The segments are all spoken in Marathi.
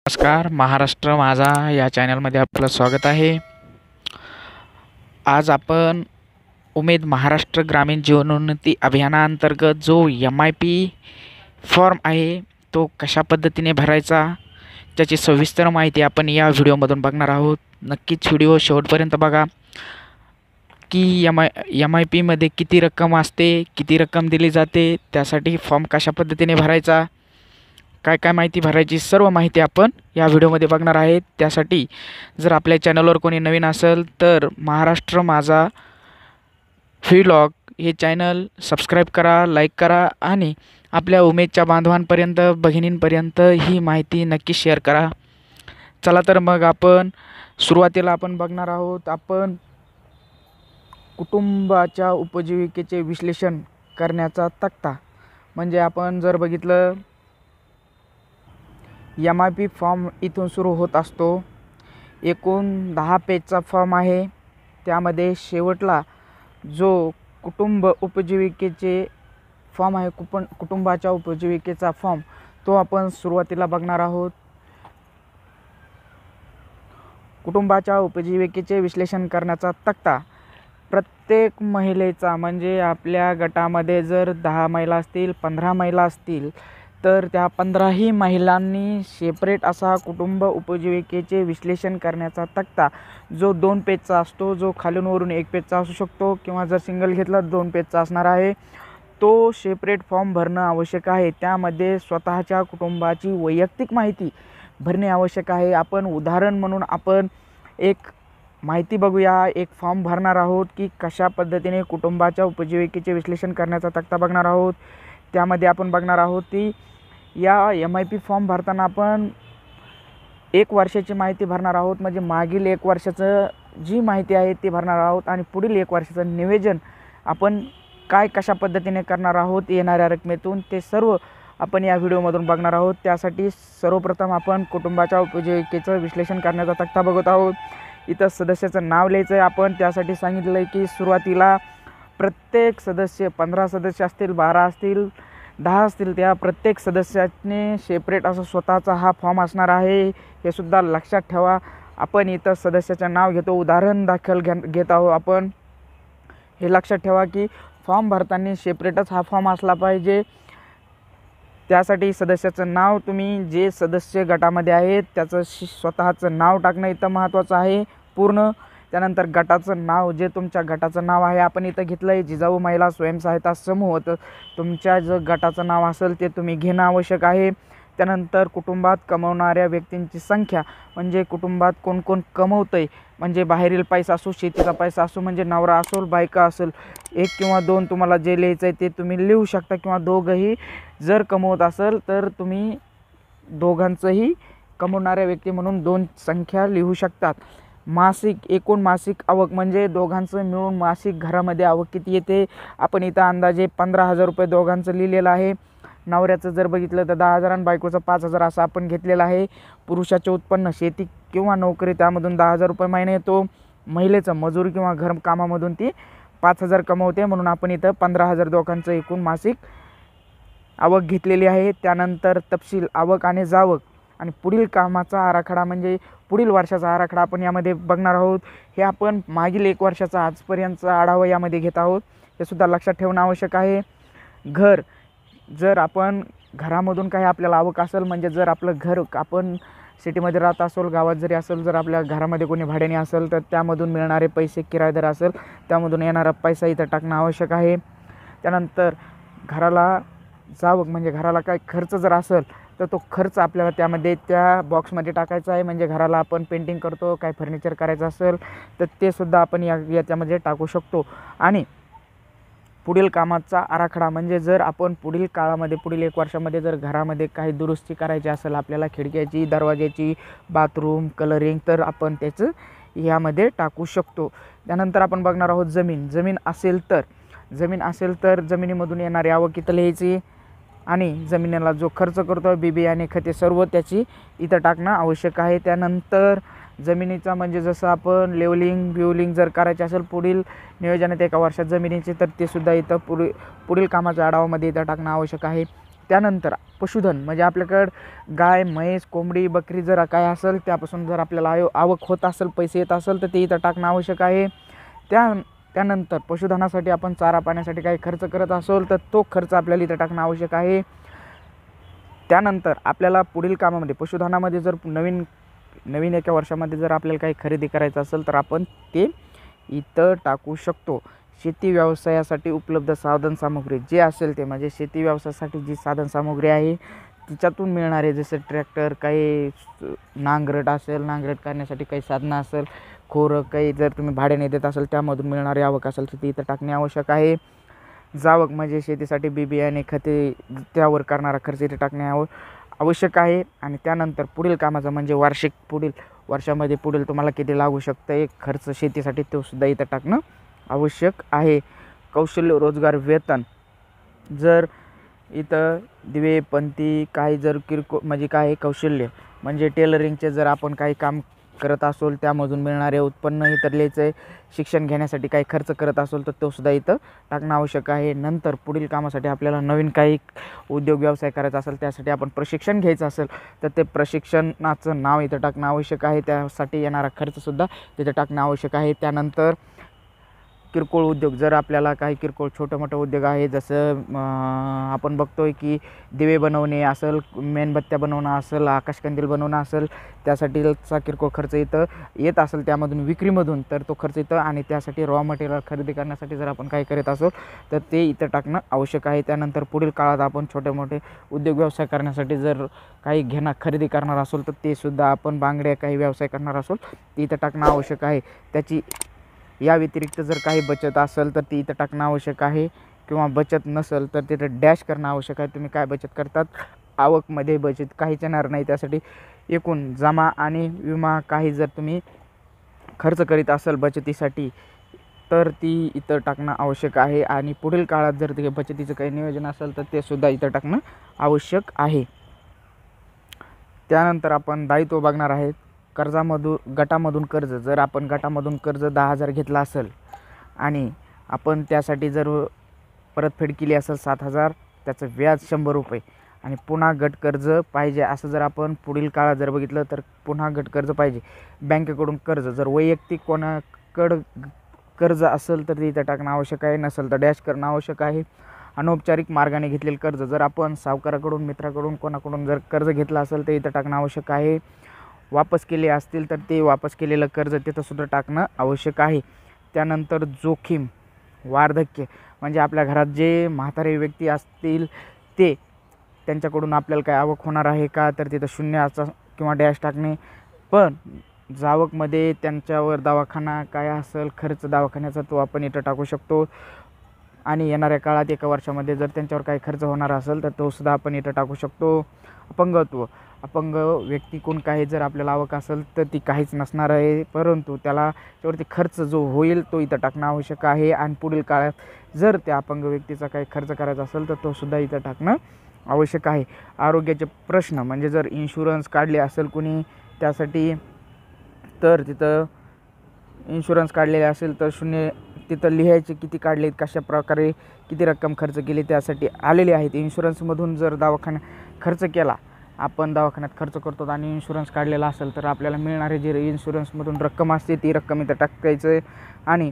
नमस्कार, महाराष्ट्र माझा या चॅनलमध्ये आपलं स्वागत आहे. आज आपण उमेद महाराष्ट्र ग्रामीण जीवनोन्नती अभियानाअंतर्गत जो MIP फॉर्म आहे तो कशा पद्धतीने भरायचा त्याची सविस्तर माहिती आपण या व्हिडिओमधून बघणार आहोत. नक्कीच व्हिडिओ शेवटपर्यंत बघा की MIPमध्ये किती रक्कम असते, किती रक्कम दिली जाते, त्यासाठी फॉर्म कशा पद्धतीने भरायचा, काय काय माहिती भरायची, सर्व माहिती आपण या व्हिडिओमध्ये बघणार आहेत. त्यासाठी जर आपल्या चॅनलवर कोणी नवीन असेल तर महाराष्ट्र माझा व्लॉग हे चॅनल सबस्क्राईब करा, लाईक करा आणि आपल्या उमेदच्या बांधवांपर्यंत, भगिनींपर्यंत ही माहिती नक्की शेअर करा. चला तर मग आपण सुरुवातीला आपण बघणार आहोत आपण कुटुंबाच्या उपजीविकेचे विश्लेषण करण्याचा तक्ता. म्हणजे आपण जर बघितलं MIP फॉर्म इथून सुरू होत असतो. एकूण 10 पेजचा फॉर्म आहे. त्यामध्ये शेवटला जो कुटुंब उपजीविकेचे फॉर्म आहे, कुटुंबाच्या उपजीविकेचा फॉर्म, तो आपण सुरुवातीला बघणार आहोत. कुटुंबाच्या उपजीविकेचे विश्लेषण करण्याचा तक्ता. प्रत्येक महिलेचा म्हणजे आपल्या गटामध्ये जर 10 महिला असतील, 15 महिला असतील तर त्या 15ही महिलांनी सेपरेट असा कुटुंब उपजीविकेचे विश्लेषण करण्याचा तक्ता जो 2 पेजचा असतो, जो खालून वरून 1 पेजचा असू शकतो किंवा जर सिंगल घेतला 2 पेजचा असणार आहे, तो सेपरेट फॉर्म भरणं आवश्यक आहे. त्यामध्ये स्वतःच्या कुटुंबाची वैयक्तिक माहिती भरणे आवश्यक आहे. आपण उदाहरण म्हणून आपण एक माहिती बघूया. एक फॉर्म भरणार आहोत की कशा पद्धतीने कुटुंबाच्या उपजीविकेचे विश्लेषण करण्याचा तक्ता बघणार आहोत. त्यामध्ये आपण बघणार आहोत की या MIP फॉर्म भरताना आपण 1 वर्षाची माहिती भरणार आहोत. म्हणजे मागील 1 वर्षाचं जी माहिती आहे ती भरणार आहोत आणि पुढील 1 वर्षाचं नियोजन आपण कशा पद्धतीने करणार आहोत येणाऱ्या रकमेतून, ते सर्व आपण या व्हिडिओमधून बघणार आहोत. त्यासाठी सर्वप्रथम आपण कुटुंबाच्या उपजीविकेचं विश्लेषण करण्याचा तक्ता बघत आहोत. इथं सदस्याचं नाव लिहायचं आहे. आपण त्यासाठी सांगितलं आहे की सुरुवातीला प्रत्येक सदस्य 15 सदस्य असतील, 12 असतील, 10 असतील, त्या प्रत्येक सदस्याने सेपरेट असं स्वतःचा हा फॉर्म असणार आहे. हे सुद्धा लक्षात ठेवा. आपण इथं सदस्याचं नाव घेतो, उदाहरण दाखल घेत आहोत. आपण हे लक्षात ठेवा की फॉर्म भरताना सेपरेटच हा फॉर्म असला पाहिजे. त्यासाठी सदस्याचं नाव, तुम्ही जे सदस्य गटामध्ये आहेत त्याचं स्वतःचं नाव टाकणं इथं महत्त्वाचं आहे पूर्ण. त्यानंतर गटाचं नाव, जे तुमच्या गटाचं नाव आहे, आपण इथं घेतलं आहे जिजाऊ महिला स्वयंसहायता समूह, तर तुमच्या जे गटाचं नाव असेल ते तुम्ही घेणं आवश्यक आहे. त्यानंतर कुटुंबात कमवणाऱ्या व्यक्तींची संख्या, म्हणजे कुटुंबात कोण कोण कमवतं आहे, म्हणजे बाहेरील पैसा असो, शेतीचा पैसा असो, म्हणजे नवरा असेल, बायका असेल, 1 किंवा 2 तुम्हाला जे लिहायचं आहे ते तुम्ही लिहू शकता, किंवा दोघंही जर कमवत असेल तर तुम्ही दोघांचंही कमवणाऱ्या व्यक्ती म्हणून 2 संख्या लिहू शकतात. मासिक, एकूण मासिक आवक, म्हणजे दोघांचं मिळून मासिक घरामध्ये आवक किती येते, आपण इथं अंदाजे 15,000 रुपये दोघांचं लिहिलेलं आहे. नवऱ्याचं जर बघितलं तर 10,000 आणि बायकोचं 5,000 असं आपण घेतलेलं आहे. पुरुषाचे उत्पन्न शेती किंवा नोकरी, त्यामधून 10,000 रुपये महिना येतो. महिलेचं मजुरी किंवा घरकामामधून ती 5,000 कमवते, म्हणून आपण इथं 15,000 दोघांचं एकूण मासिक आवक घेतलेली आहे. त्यानंतर तपशील, आवक आणि जावक आणि पुढील कामाचा आराखडा, म्हणजे पुढील वर्षाचा आराखडा आपण यामध्ये बघणार आहोत. हे आपण मागील 1 वर्षाचा आजपर्यंतचा आढावा यामध्ये घेत आहोत. हे सुद्धा लक्षात ठेवणं आवश्यक आहे. घर, जर आपण घरामधून काही आपल्याला आवक असेल, म्हणजे जर आपलं घर आपण सिटीमध्ये राहत असेल, गावात जरी असेल, जर आपल्या घरामध्ये कोणी भाड्याने असेल तर त्यामधून मिळणारे पैसे, किरायेदार असेल त्यामधून येणारा पैसा इथं टाकणं आवश्यक आहे. त्यानंतर घराला जावक, म्हणजे घराला काय खर्च जर असेल तर तो खर्च आपल्याला त्यामध्ये त्या बॉक्समध्ये टाकायचा आहे. म्हणजे घराला आपण पेंटिंग करतो, काय फर्निचर करायचं असेल तर ते सुद्धा आपण याच्यामध्ये टाकू शकतो. आणि पुढील कामाचा आराखडा, म्हणजे जर आपण पुढील काळामध्ये, पुढील 1 वर्षामध्ये जर घरामध्ये काही दुरुस्ती करायची असेल आपल्याला, खिडक्याची, दरवाज्याची, बाथरूम, कलरिंग, तर आपण त्याचं यामध्ये टाकू शकतो. त्यानंतर आपण बघणार आहोत जमीन असेल तर जमिनीमधून येणारी आवक इथं लिहायची आणि जमिनीला जो खर्च करतो, बियाणे, खते, सर्व त्याची इथं टाकणं आवश्यक आहे. त्यानंतर जमिनीचा, म्हणजे जसं आपण लेवलिंग जर करायचे असेल पुढील नियोजनात 1 वर्षात जमिनीचे, तर ते सुद्धा इथं पुढील कामाच्या आढावामध्ये इथं टाकणं आवश्यक आहे. त्यानंतर पशुधन म्हणजे आपल्याकडं गाय, म्हैस, कोंबडी, बकरी जर काय असेल त्यापासून जर आपल्याला आवक होत असेल, पैसे येत असेल तर ते इथं टाकणं आवश्यक आहे. त्यानंतर पशुधनासाठी आपण चारा पाण्यासाठी काही खर्च करत असेल तर तो खर्च आपल्याला इथं टाकणं आवश्यक आहे. त्यानंतर आपल्याला पुढील कामामध्ये पशुधनामध्ये जर नवीन एका वर्षामध्ये जर आपल्याला काही खरेदी करायचं असेल तर आपण ते इथं टाकू शकतो. शेती व्यवसायासाठी उपलब्ध साधनसामुग्री जे असेल ते म्हणजे शेती व्यवसायासाठी जी साधनसामुग्री आहे तिच्यातून मिळणारे जसं ट्रॅक्टर, काही नांगरट असेल, नांगरट करण्यासाठी काही साधनं असेल, खोरं काही जर तुम्ही भाड्याने देत असेल त्यामधून मिळणारी आवक असेल तर ती इथं टाकणे आवश्यक आहे. जावक म्हणजे शेतीसाठी बी बियाणे, खते त्यावर करणारा खर्च इथे टाकणे आवश्यक आहे. आणि त्यानंतर पुढील कामाचं म्हणजे वार्षिक पुढील वर्षामध्ये पुढील तुम्हाला किती लागू शकतं एक खर्च शेतीसाठी तो सुद्धा इथं टाकणं आवश्यक आहे. कौशल्य रोजगार वेतन जर इथं दिवे, पंती काही जर किरकोळ म्हणजे काय कौशल्य म्हणजे टेलरिंगचे जर आपण काही काम करत असोल त्यामधून मिळणारे उत्पन्न इथं लिहायचं. शिक्षण घेण्यासाठी काही खर्च करत असेल तर तो सुद्धा इथं टाकणं आवश्यक आहे. नंतर पुढील कामासाठी आपल्याला नवीन काही उद्योग व्यवसाय करायचा असेल त्यासाठी आपण प्रशिक्षण घ्यायचं असेल तर ते प्रशिक्षणाचं नाव इथं टाकणं आवश्यक आहे. त्यासाठी येणारा खर्चसुद्धा तिथं टाकणं आवश्यक आहे. त्यानंतर किरकोळ उद्योग जर आपल्याला काही किरकोळ छोटं मोठं उद्योग आहे जसं आपण बघतोय की दिवे बनवणे असेल, मेणबत्त्या बनवणं असेल, आकाशकंदील बनवणं असेल त्यासाठीचा किरकोळ खर्च इथं येत असेल त्यामधून विक्रीमधून तर तो खर्च इथं आणि त्यासाठी रॉ मटेरियल खरेदी करण्यासाठी जर आपण काही करत असो तर ते इथं टाकणं आवश्यक आहे. त्यानंतर पुढील काळात आपण छोटे मोठे उद्योग व्यवसाय करण्यासाठी जर काही खरेदी करणार असेल तर ते सुद्धा आपण बांगड्या काही व्यवसाय करणार असेल ते इथं टाकणं आवश्यक आहे. त्याची या व्यतिरिक्त जर काही बचत असेल तर ती इथं टाकणं आवश्यक आहे किंवा बचत नसेल तर तिथं डॅश करणं आवश्यक आहे. तुम्ही काय बचत करतात, आवकमध्ये बचत काहीच येणार नाही. त्यासाठी एकूण जमा आणि विमा काही जर तुम्ही खर्च करीत असाल बचतीसाठी तर ती इथं टाकणं आवश्यक आहे. आणि पुढील काळात जर ते बचतीचं काही नियोजन असेल तर ते सुद्धा इथं टाकणं आवश्यक आहे. त्यानंतर आपण दायित्व बघणार आहेत. गटामधून कर्ज जर आपण गटामधून कर्ज 10,000 घेतला असेल आणि आपण त्यासाठी जर परतफेड केली असेल 7,000 त्याचं व्याज 100 रुपये आणि पुन्हा गट कर्ज पाहिजे असं जर आपण पुढील काळात जर बघितलं तर पुन्हा गट कर्ज पाहिजे. बँकेकडून कर्ज जर वैयक्तिक कोणाकडं कर्ज असेल तर ते इथं टाकणं आवश्यक आहे, नसेल तर डॅश करणं आवश्यक आहे. अनौपचारिक मार्गाने घेतलेलं कर्ज जर आपण सावकाराकडून, मित्राकडून, कोणाकडून जर कर्ज घेतलं असेल तर इथं टाकणं आवश्यक आहे. वापस केले असतील तर ते वापस केलेलं कर्ज तिथंसुद्धा टाकणं आवश्यक आहे. त्यानंतर जोखीम, वार्धक्य म्हणजे आपल्या घरात जे म्हातारे व्यक्ती असतील ते त्यांच्याकडून आपल्याला काय आवक होणार आहे का तर तिथं शून्याचा किंवा डॅश टाकणे. पण जावकमध्ये त्यांच्यावर दवाखाना काय असेल खर्च दवाखान्याचा तो आपण इथं टाकू शकतो. आणि येणाऱ्या काळात एका वर्षामध्ये जर त्यांच्यावर काही खर्च होणार असेल तर तो सुद्धा आपण इथं टाकू शकतो. अपंग व्यक्तीकडून काही जर आपल्याला आवक असेल तर ती काहीच नसणार आहे, परंतु त्याला त्यावरती खर्च जो होईल तो इथं टाकणं आवश्यक आहे. आणि पुढील काळात जर त्या अपंग व्यक्तीचा काही खर्च करायचा असेल तर तो सुद्धा इथं टाकणं आवश्यक आहे. आरोग्याचे प्रश्न म्हणजे जर इन्शुरन्स काढले असेल कुणी त्यासाठी तर तिथं इन्शुरन्स काढलेले असेल तर शून्य तिथं लिहायचे किती काढले, कशा प्रकारे किती रक्कम खर्च केली त्यासाठी आलेले आहेत. इन्शुरन्समधून जर दवाखान्यात खर्च केला, आपण दवाखान्यात खर्च करतो आणि इन्शुरन्स काढलेला असेल तर आपल्याला मिळणारी जी इन्शुरन्समधून रक्कम असते ती रक्कम इथं टाकायचं आणि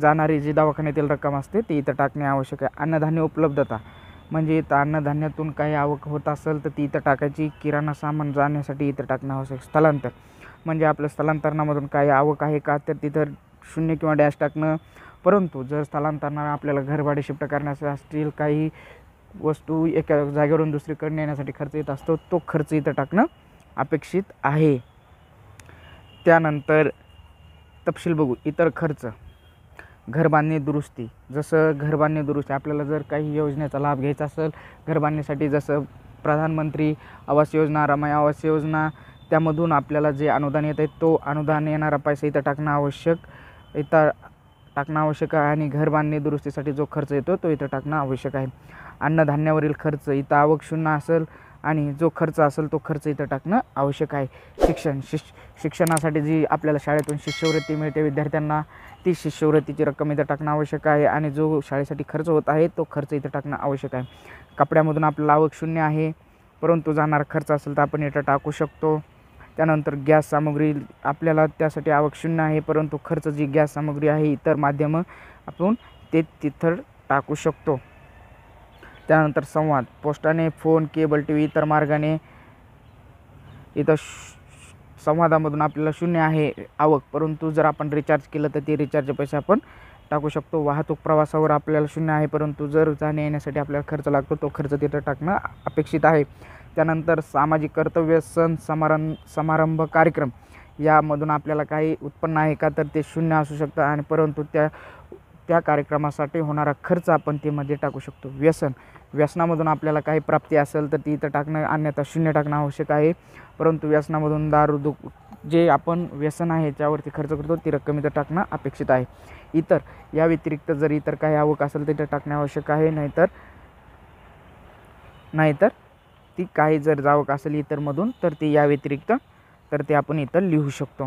जाणारी जी दवाखान्यातील रक्कम असते ती इथं टाकणे आवश्यक आहे. अन्नधान्य उपलब्धता म्हणजे इथं अन्नधान्यातून काही आवक होत असेल तर ती इथं टाकायची. किराणा सामान जाण्यासाठी इथं टाकणं आवश्यक. स्थलांतर म्हणजे आपलं स्थलांतरणामधून काही आवक आहे का तर तिथं शून्य किंवा डॅश टाकणं. परंतु जर स्थलांतरणाला आपल्याला घरभाडे शिफ्ट करण्याचे असतील, काही वस्तू एका जागेवरून दुसरीकडे नेण्यासाठी खर्च येत असतो तो खर्च इथं टाकणं अपेक्षित आहे. त्यानंतर तपशील बघू. इतर खर्च, घरबांधणी दुरुस्ती जसं घरबांधणी दुरुस्ती आपल्याला जर काही योजनेचा लाभ घ्यायचा असेल घरबांधणीसाठी जसं प्रधानमंत्री आवास योजना, रमाई आवास योजना त्यामधून आपल्याला जे अनुदान येत आहे तो अनुदान येणारा पैसा इथं टाकणं आवश्यक आहे. आणि घरबांधणी दुरुस्तीसाठी जो खर्च येतो तो इथं टाकणं आवश्यक आहे. अन्नधान्यावरील खर्च इथं आवक शून्य असेल आणि जो खर्च असेल तो खर्च इथं टाकणं आवश्यक आहे. शिक्षणासाठी जी आपल्याला शाळेतून शिष्यवृत्ती मिळते विद्यार्थ्यांना, ती शिष्यवृत्तीची रक्कम इथं टाकणं आवश्यक आहे आणि जो शाळेसाठी खर्च होत आहे तो खर्च इथं टाकणं आवश्यक आहे. कपड्यामधून आपल्याला आवक शून्य आहे, परंतु जाणारा खर्च असेल तर आपण इथं टाकू शकतो. त्यानंतर गॅस सामग्री आपल्याला त्यासाठी आवक शून्य आहे, परंतु खर्च जी गॅस सामग्री आहे इतर माध्यमं आपण ते तिथं टाकू शकतो. त्यानंतर संवाद, पोस्टाने, फोन, केबल टी व्ही इतर मार्गाने इथं संवादामधून आपल्याला शून्य आहे आवक, परंतु जर आपण रिचार्ज केलं तर ते रिचार्जचे पैसे आपण टाकू शकतो. वाहतूक प्रवासावर आपल्याला शून्य आहे, परंतु जर जाण्या येण्यासाठी आपल्याला खर्च लागतो तो खर्च तिथं टाकणं अपेक्षित आहे. त्यानंतर सामाजिक कर्तव्य, सण समारंभ, कार्यक्रम यामधून आपल्याला काही उत्पन्न आहे का, तर ते शून्य असू शकतं आणि परंतु त्या कार्यक्रमासाठी होणारा खर्च आपण ते मध्ये टाकू शकतो. व्यसनामधून आपल्याला काही प्राप्ती असेल तर ती इथं टाकणं, अन्यथा शून्य टाकणं आवश्यक आहे. परंतु व्यसनामधून दारू जे आपण व्यसन आहे त्यावरती खर्च करतो ती रक्कम इथं टाकणं अपेक्षित आहे. इतर या व्यतिरिक्त जर इतर काही आवक असेल तर इथं टाकणे आवश्यक आहे, नाहीतर ती काही जर जावक असेल इतरमधून तर ती या व्यतिरिक्त तर ते आपण इथं लिहू शकतो.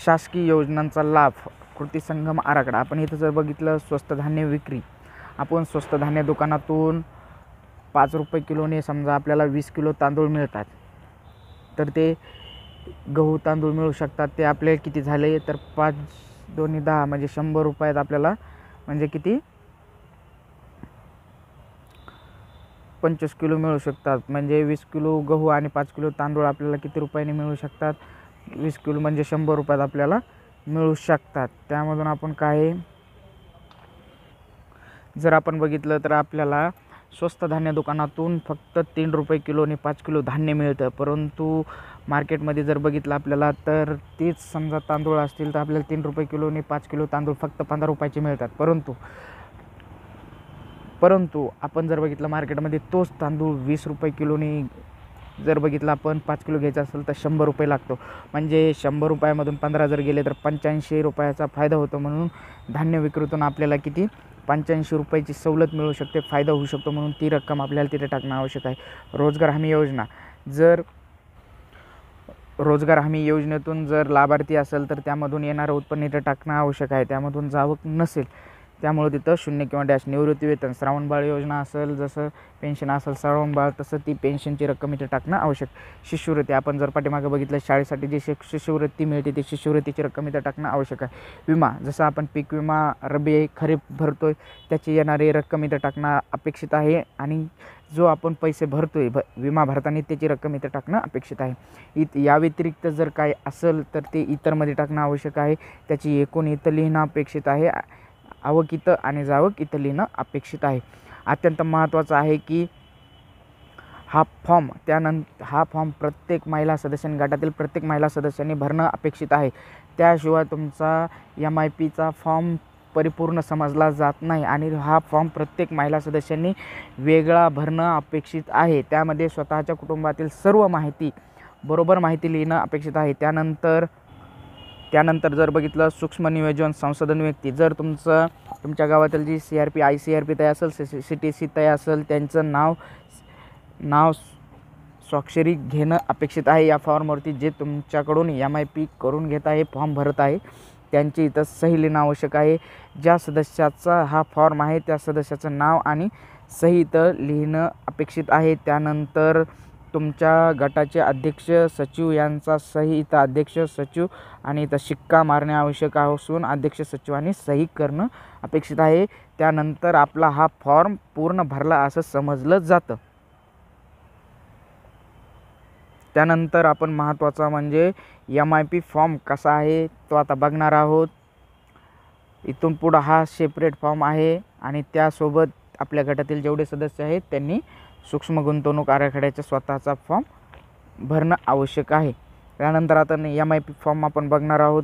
शासकीय योजनांचा लाभ, कृती संगम आराखडा. आपण इथं जर बघितलं स्वस्त धान्य विक्री, आपण स्वस्त धान्य दुकानातून 5 रुपये किलोने समजा आपल्याला 20 किलो तांदूळ मिळतात, तर ते गहू तांदूळ मिळू शकतात. ते आपले किती झाले तर 5 दोन्ही 10 म्हणजे 100 रुपयात आपल्याला म्हणजे किती 25 किलो मिळू शकतात. म्हणजे 20 किलो गहू आणि 5 किलो तांदूळ आपल्याला किती रुपयाने मिळू शकतात, 20 किलो म्हणजे 100 रुपयात आपल्याला मिळू शकतात. त्यामधून आपण काय जर आपण बघितलं तर आपल्याला स्वस्त धान्य दुकानातून फक्त 3 रुपये किलोने 5 किलो धान्य मिळतं, परंतु मार्केटमध्ये जर बघितलं आपल्याला तर तेच समजा तांदूळ असतील तर आपल्याला 3 रुपये किलोने 5 किलो तांदूळ फक्त 15 रुपयाचे मिळतात. परंतु आपण जर बघितलं मार्केटमध्ये तोच तांदूळ 20 रुपये किलोने जर बघितलं आपण 5 किलो घ्यायचा असेल तर 100 रुपये लागतो. म्हणजे 100 रुपयामधून 15 जर गेले तर 85 रुपयाचा फायदा होतो. म्हणून धान्य विक्रीतून आपल्याला किती 85 रुपयाची सवलत मिळू शकते, फायदा होऊ शकतो. म्हणून ती रक्कम आपल्याला तिथे टाकणं आवश्यक आहे. रोजगार हमी योजना, जर रोजगार हमी योजनेतून जर लाभार्थी असेल तर त्यामधून येणारं उत्पन्न इथं टाकणं आवश्यक आहे. त्यामधून जावक नसेल त्यामुळे तिथं शून्य किंवा डॅश. निवृत्ती वेतन, श्रावणबाळ योजना असेल, जसं पेन्शन असेल श्रावणबाळ, तसं ती पेन्शनची रक्कम इथे टाकणं आवश्यक. शिष्यवृत्ती, आपण जर पाठीमागं बघितलं शाळेसाठी जी शिष्यवृत्ती मिळते ती शिष्यवृत्तीची रक्कम इथं टाकणं आवश्यक आहे. विमा, जसं आपण पीक विमा रब्बी खरीप भरतोय त्याची येणारी रक्कम इथं टाकणं अपेक्षित आहे आणि जो आपण पैसे भरतोय विमा भरताना त्याची रक्कम इथं टाकणं अपेक्षित आहे. या व्यतिरिक्त जर काय असेल तर ते इतरमध्ये टाकणं आवश्यक आहे. त्याची एकूण इथं लिहिणं अपेक्षित आहे. आवक इथं आणि जावक इथं लिहिणं अपेक्षित आहे. अत्यंत महत्त्वाचं आहे की हा फॉर्म प्रत्येक महिला सदस्यांनी, गटातील प्रत्येक महिला सदस्यांनी भरणं अपेक्षित आहे. त्याशिवाय तुमचा MIPचा फॉर्म परिपूर्ण समजला जात नाही आणि हा फॉर्म प्रत्येक महिला सदस्यांनी वेगळा भरणं अपेक्षित आहे. त्यामध्ये स्वतःच्या कुटुंबातील सर्व बरोबर माहिती लिहिणं अपेक्षित आहे. त्यानंतर जर बघितलं सूक्ष्म नियोजन संसाधन व्यक्ती, जर तुमच्या गावातील जी CRP ICRP तयार असेल, CTC तयार असेल, त्यांचं नाव स्वाक्षरी घेणं अपेक्षित आहे. या फॉर्मवरती जे तुमच्याकडून MIP करून घेत आहे, फॉर्म भरत आहे, त्यांची इथं सही लिहिणं आवश्यक आहे. ज्या सदस्याचा हा फॉर्म आहे त्या सदस्याचं नाव आणि सही इथं लिहिणं अपेक्षित आहे. त्यानंतर तुमच्या गटाचे अध्यक्ष सचिव यांचा सही इथं अध्यक्ष सचिव आणि इथं शिक्का मारणे आवश्यक असून अध्यक्ष सचिवांनी सही करणं अपेक्षित आहे. त्यानंतर आपला हा फॉर्म पूर्ण भरला असं समजलं जातं. त्यानंतर आपण महत्त्वाचा म्हणजे MIP फॉर्म कसा आहे तो आता बघणार आहोत. इथून पुढं हा सेपरेट फॉर्म आहे आणि त्यासोबत आपल्या गटातील जेवढे सदस्य आहेत त्यांनी सूक्ष्म गुंतवणूक आराखड्याचा स्वतःचा फॉर्म भरणं आवश्यक आहे. त्यानंतर आता MIP फॉर्म आपण बघणार आहोत.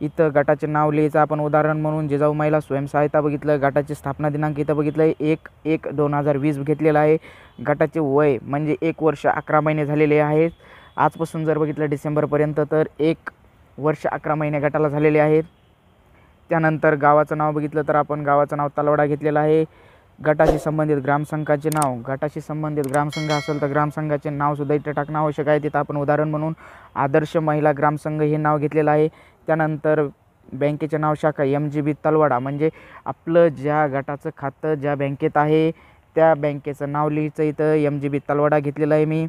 इथं गटाचे नाव लिहायचं. आपण उदाहरण म्हणून जिजाऊ महिला स्वयंसहायता बघितलं. गटाची स्थापना दिनांक इथं बघितलं 1/1/2020 घेतलेला आहे. गटाचे वय म्हणजे 1 वर्ष 11 महिने झालेले आहेत. आजपासून जर बघितलं डिसेंबरपर्यंत तर 1 वर्ष 11 महिने गटाला झालेले आहेत. त्यानंतर गावाचं नाव बघितलं तर आपण गावाचं नाव तलवडा घेतलेलं आहे. गटाशी संबंधित ग्रामसंघाचे नाव, गटाशी संबंधित ग्रामसंघ असेल तर ग्रामसंघाचे नावसुद्धा इथं टाकणं आवश्यक आहे. तिथं आपण उदाहरण म्हणून आदर्श महिला ग्रामसंघ हे नाव घेतलेलं आहे. त्यानंतर बँकेचे नाव, शाखा MGB तलवाडा, म्हणजे आपलं ज्या गटाचं खातं ज्या बँकेत आहे त्या बँकेचं नाव लिहायचं. इथं MGB तलवाडा घेतलेलं आहे मी.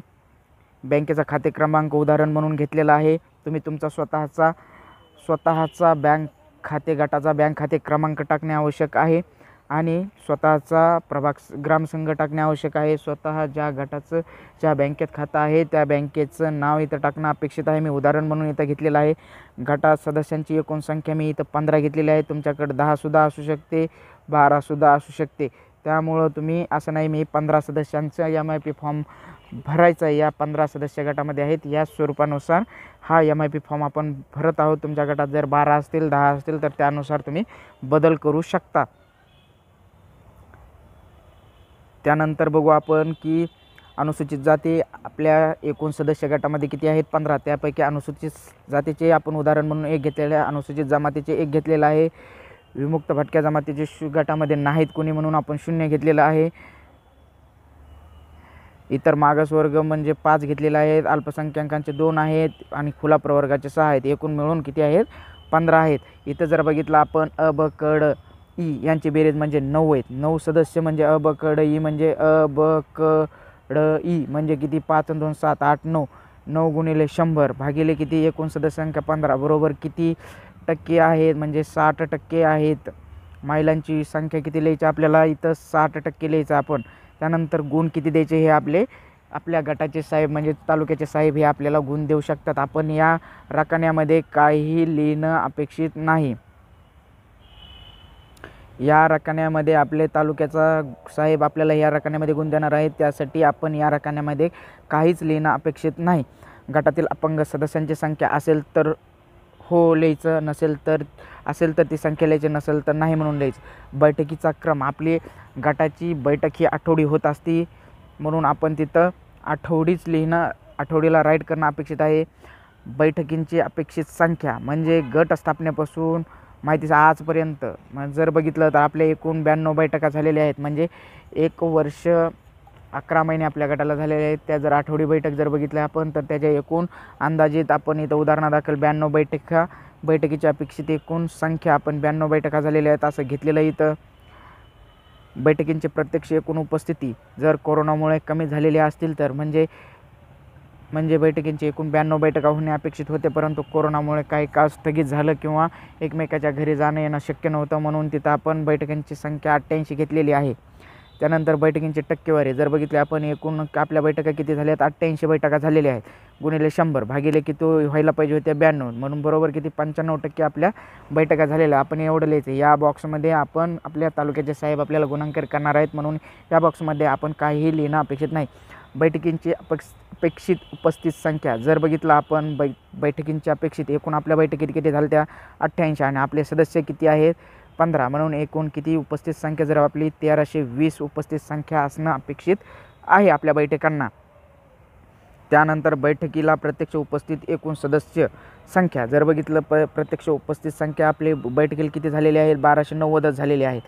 बँकेचा खाते क्रमांक उदाहरण म्हणून घेतलेला आहे. तुम्ही तुमचा स्वतःचा बँक खाते, गटाचा बँक खाते क्रमांक टाकणे आवश्यक आहे आणि स्वतःचा प्रभाग ग्रामसंघ टाकणे आवश्यक आहे. स्वतः ज्या गटाचं ज्या बँकेत खातं आहे त्या बँकेचं नाव इथं टाकणं अपेक्षित आहे. मी उदाहरण म्हणून इथं घेतलेलं आहे. गटात सदस्यांची एकूण संख्या मी इथं 15 घेतलेली आहे. तुमच्याकडे 10सुद्धा असू शकते, 12सुद्धा असू शकते. त्यामुळं तुम्ही असं नाही मी 15 सदस्यांचा MIP फॉर्म भरायचा आहे, या 15 सदस्य गटामध्ये आहेत, या स्वरूपानुसार हा MIP फॉर्म आपण भरत आहोत. तुमच्या गटात जर 12 असतील, 10 असतील तर त्यानुसार तुम्ही बदल करू शकता. त्यानंतर बघू आपण की अनुसूचित जाती आपल्या एकूण सदस्य गटामध्ये किती आहेत, 15. त्यापैकी अनुसूचित जातीचे आपण उदाहरण म्हणून 1 घेतलेले आहे. अनुसूचित जमातीचे 1 घेतलेलं आहे. विमुक्त भटक्या जमातीचे गटामध्ये नाहीत कोणी म्हणून आपण 0 घेतलेलं आहे. इतर मागासवर्ग म्हणजे 5 घेतलेले आहेत. अल्पसंख्याकांचे 2 आहेत आणि खुला प्रवर्गाचे 6 आहेत. एकूण मिळून किती आहेत, 15 आहेत. इथं जर बघितलं आपण अ, ब, क, ड, ई यांची बेरीज म्हणजे 9 आहेत. 9 सदस्य म्हणजे अ, ब, क, ड, ई म्हणजे अ, ब, क, ड, ई म्हणजे किती, 5 आणि 2 7 8 9. 9 गुणिले 100 भागिले किती, एकूण सदस्य संख्या 15 बरोबर किती टक्के आहेत, म्हणजे 60% आहेत. महिलांची संख्या किती लिहायची आपल्याला, इथं 60% लिहायचं आपण. त्यानंतर गुण किती द्यायचे हे आपल्या गटाचे साहेब म्हणजे तालुक्याचे साहेब हे आपल्याला गुण देऊ शकतात. आपण या रकान्यामध्ये काहीही लिहिणं अपेक्षित नाही. या रकान्यामध्ये आपले तालुक्याचा साहेब आपल्याला या रकान्यामध्ये गुण देणार आहेत. त्यासाठी आपण या रकान्यामध्ये काहीच लिहिणं अपेक्षित नाही. गटातील अपंग सदस्यांची संख्या असेल तर हो लिहायचं, असेल तर ती संख्या लिहायची, नसेल तर नाही म्हणून लिहायचं. बैठकीचा क्रम, आपली गटाची बैठक ही आठवडी होत असती म्हणून आपण तिथं आठवडीच लिहिणं, आठवडीला राईट करणं अपेक्षित आहे. बैठकींची अपेक्षित संख्या म्हणजे गट स्थापनेपासून माहितीचा आजपर्यंत जर बघितलं तर आपल्या एकूण 92 बैठका झालेल्या आहेत. म्हणजे 1 वर्ष 11 महिने आपल्या गटाला झालेले आहेत. त्या जर आठवडी बैठक जर बघितल्या आपण तर त्याच्या एकूण अंदाजित आपण इथं उदाहरणादाखल 92 बैठकीची अपेक्षित एकूण संख्या आपण 92 बैठका झालेल्या आहेत असं घेतलेलं. इथं बैठकींची प्रत्यक्ष एकूण उपस्थिती जर कोरोनामुळे कमी झालेली असतील तर म्हणजे बैठकींची एकूण 92 बैठका होणे अपेक्षित होते, परंतु कोरोनामुळे काही काळ स्थगित झालं किंवा एकमेकाच्या घरी जाणं येणं शक्य नव्हतं म्हणून तिथं आपण बैठकांची संख्या 88 घेतलेली आहे. त्यानंतर बैठकींची टक्केवारी जर बघितली आपण, एकूण आपल्या बैठका किती झाल्यात, 88 बैठका झालेल्या आहेत. गुणिले 100 भागिले किती व्हायला पाहिजे होत्या, 92 म्हणून बरोबर किती, 95% आपल्या बैठका झालेल्या. आपण एवढं लिहायचं. या बॉक्समध्ये आपण आपल्या तालुक्याचे साहेब आपल्याला गुणांकन करणार आहेत म्हणून या बॉक्समध्ये आपण काहीही लिहिणं अपेक्षित नाही. बैठकींची अपेक्षित उपस्थित संख्या जर बघितलं आपण, बैठकींची अपेक्षित एकूण आपल्या बैठकीत किती झाल्या त्या 88 आणि आपले सदस्य किती आहेत 15 म्हणून एकूण किती उपस्थित संख्या जर आपली 1320 उपस्थित संख्या असणं अपेक्षित आहे आपल्या बैठकांना. त्यानंतर बैठकीला प्रत्यक्ष उपस्थित एकूण सदस्य संख्या जर बघितलं, प्रत्यक्ष उपस्थित संख्या आपली बैठकीला किती झालेली आहेत, 1290 झालेली आहेत.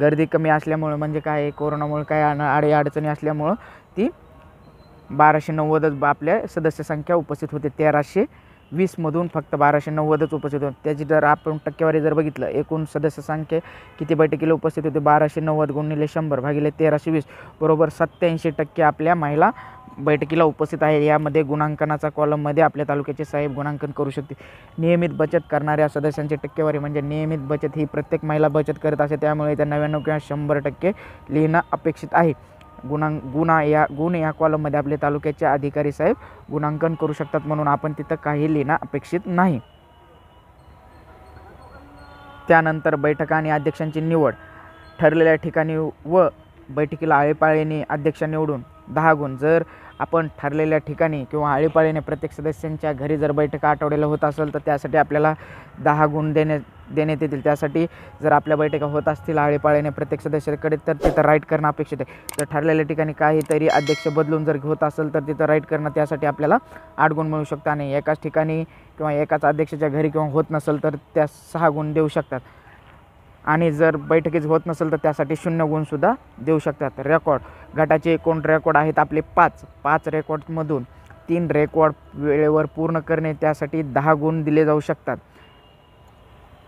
गर्दी कमी असल्यामुळं म्हणजे काय, कोरोनामुळे काय अडचणी असल्यामुळं ती 1290 आपल्या सदस्य संख्या उपस्थित होते. 1320मधून फक्त 1290च उपस्थित होते. त्याची जर आपण टक्केवारी जर बघितलं, एकूण सदस्य संख्या किती बैठकीला उपस्थित होते, 1290 गुणिले 100 भागिले 1320 बरोबर 87% आपल्या महिला बैठकीला उपस्थित आहे. यामध्ये गुणांकनाचा कॉलममध्ये आपल्या तालुक्याचे साहेब गुणांकन करू शकते. नियमित बचत करणाऱ्या सदस्यांची टक्केवारी म्हणजे नियमित बचत ही प्रत्येक महिला बचत करत असते, त्यामुळे त्या 99 किंवा 100% लिहिणं अपेक्षित आहे. गुण या कॉलममध्ये आपले तालुक्याचे अधिकारी साहेब गुणांकन करू शकतात म्हणून आपण तिथं काही लिहिणं अपेक्षित नाही. त्यानंतर बैठका आणि अध्यक्षांची निवड ठरलेल्या ठिकाणी व बैठकीला आळीपाळीने अध्यक्ष निवडून 10 गुण. जर आपण ठरलेल्या ठिकाणी किंवा आळीपाळीने प्रत्येक सदस्यांच्या घरी जर बैठका आठवड्याला होत असेल तर त्यासाठी आपल्याला 10 गुण देण्यात येतील. त्यासाठी जर आपल्या बैठका होत असतील आळीपाळीने प्रत्येक सदस्याकडे तर तिथं राईट करणं अपेक्षित आहे. जर ठरलेल्या ठिकाणी काहीतरी अध्यक्ष बदलून जर होत असेल तर तिथं राईट करणं, त्यासाठी आपल्याला 8 गुण मिळू शकतात. आणि एकाच ठिकाणी किंवा एकाच अध्यक्षाच्या घरी किंवा होत नसेल तर त्या 6 गुण देऊ शकतात. आणि जर बैठकीच होत नसेल तर त्यासाठी 0 गुणसुद्धा देऊ शकतात. रेकॉर्ड गटाचे एकूण रेकॉर्ड आहेत आपले 5 रेकॉर्डमधून 3 रेकॉर्ड वेळेवर पूर्ण करणे, त्यासाठी 10 गुण दिले जाऊ शकतात.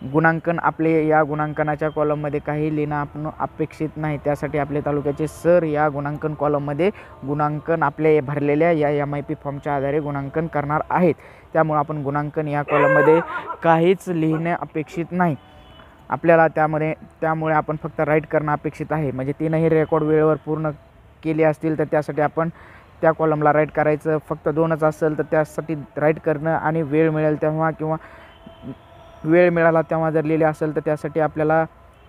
गुणांकन आपले या गुणांकनाच्या कॉलममध्ये काही लिहिणं आपण अपेक्षित नाही, त्यासाठी आपले तालुक्याचे सर या गुणांकन कॉलममध्ये गुणांकन आपले भरलेल्या या MIP फॉर्मच्या आधारे गुणांकन करणार आहेत. त्यामुळे आपण गुणांकन या कॉलममध्ये काहीच लिहिणे अपेक्षित नाही आपल्याला. त्यामुळे आपण फक्त राईट करणं अपेक्षित आहे. म्हणजे 3ही रेकॉर्ड वेळेवर पूर्ण केले असतील तर त्यासाठी आपण त्या कॉलमला राईट करायचं. फक्त 2च असेल तर त्यासाठी राईट करणं आणि वेळ मिळेल तेव्हा किंवा वेळ मिळाला तेव्हा जर लिहिले असेल तर त्यासाठी आपल्याला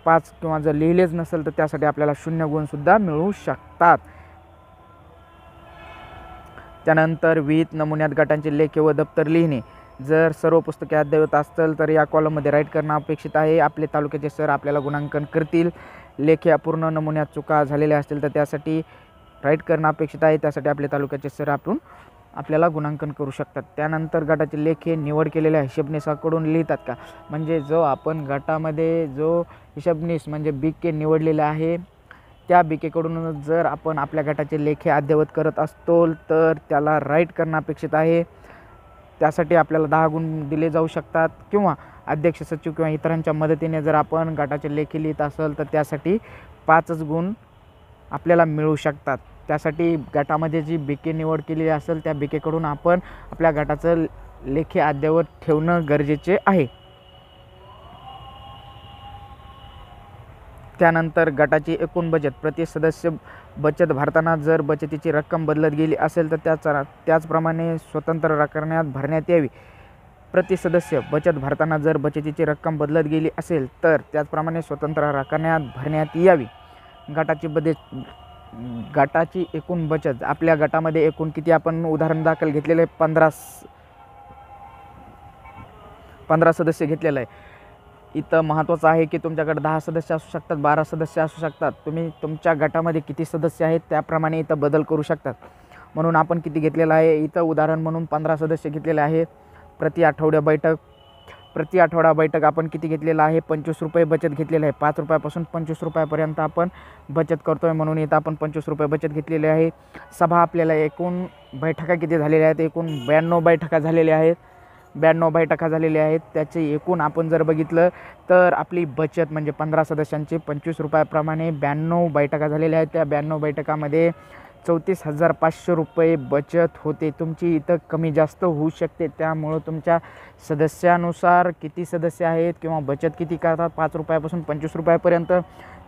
5 किंवा जर लिहिलेच नसेल तर त्यासाठी आपल्याला 0 गुणसुद्धा मिळू शकतात. त्यानंतर विहित नमुन्यात गटांचे लेखे व दप्तर लिहिणे. जर सर्व पुस्तके अद्ययावत असतील तर या कॉलममध्ये राईट करणं अपेक्षित आहे. आपले तालुक्याचे सर आपल्याला गुणांकन करतील. लेखे अपूर्ण नमुन्यात चुका झालेल्या असतील तर त्यासाठी राईट करणं अपेक्षित आहे. त्यासाठी आपले तालुक्याचे सर आपल्याला गुणांकन करू शकतात. त्यानंतर गटाचे लेखे निवड केलेल्या हिशोबनीसाकडून लिहितात का, म्हणजे जो आपण गटामध्ये जो हिशोबनीस म्हणजे BK निवडलेला आहे त्या BKकडून जर आपण आपल्या गटाचे लेखे अद्ययावत करत असतो तर त्याला राईट करणं अपेक्षित आहे. त्यासाठी आपल्याला 10 गुण दिले जाऊ शकतात किंवा अध्यक्ष सचिव किंवा इतरांच्या मदतीने जर आपण गटाचे लेखे लिहित असेल तर त्यासाठी 5च गुण आपल्याला मिळू शकतात. त्यासाठी गटामध्ये जी BK निवड केलेली असेल त्या BKकडून आपण आपल्या गटाचं लेखे अद्ययावत ठेवणं गरजेचे आहे. त्यानंतर गटाची एकूण बचत. प्रति सदस्य बचत भरताना जर बचतीची रक्कम बदलत गेली असेल तर त्याचप्रमाणे स्वतंत्र राखण्यात भरण्यात यावी. प्रति सदस्य बचत भरताना जर बचतीची रक्कम बदलत गेली असेल तर त्याचप्रमाणे स्वतंत्र राखण्यात भरण्यात यावी. गटाची एकूण बचत. आपल्या गटामध्ये एकूण किती आपण उदाहरण दाखल घेतलेले 15 सदस्य घेतलेलं आहे. इथं महत्त्वाचं आहे की तुमच्याकडे 10 सदस्य असू शकतात, 12 सदस्य असू शकतात. तुम्ही तुमच्या गटामध्ये किती सदस्य आहेत त्याप्रमाणे इथं बदल करू शकतात. म्हणून आपण किती घेतलेलं आहे इथं उदाहरण म्हणून 15 सदस्य घेतलेले आहे. प्रति आठवडा बैठक आपण किती घेतलेलं आहे, 25 रुपये बचत घेतलेलं आहे. 5 रुपयापासून 25 रुपयापर्यंत आपण बचत करतो आहे, म्हणून इथं आपण 25 रुपये बचत घेतलेली आहे. सभा आपल्याला एकूण बैठका किती झालेल्या आहेत, एकूण 92 बैठका झालेल्या आहेत. 92 बैठका झालेल्या आहेत. त्याचे एकूण आपण जर बघितलं तर आपली बचत म्हणजे 15 सदस्यांची 25 रुपयाप्रमाणे 92 बैठका झालेल्या आहेत. त्या 92 बैठकामध्ये 34,500 रुपये बचत होते. तुमची इथं कमी जास्त होऊ शकते, त्यामुळं तुमच्या सदस्यानुसार किती सदस्य आहेत किंवा बचत किती करतात 5 रुपयापासून 25 रुपयापर्यंत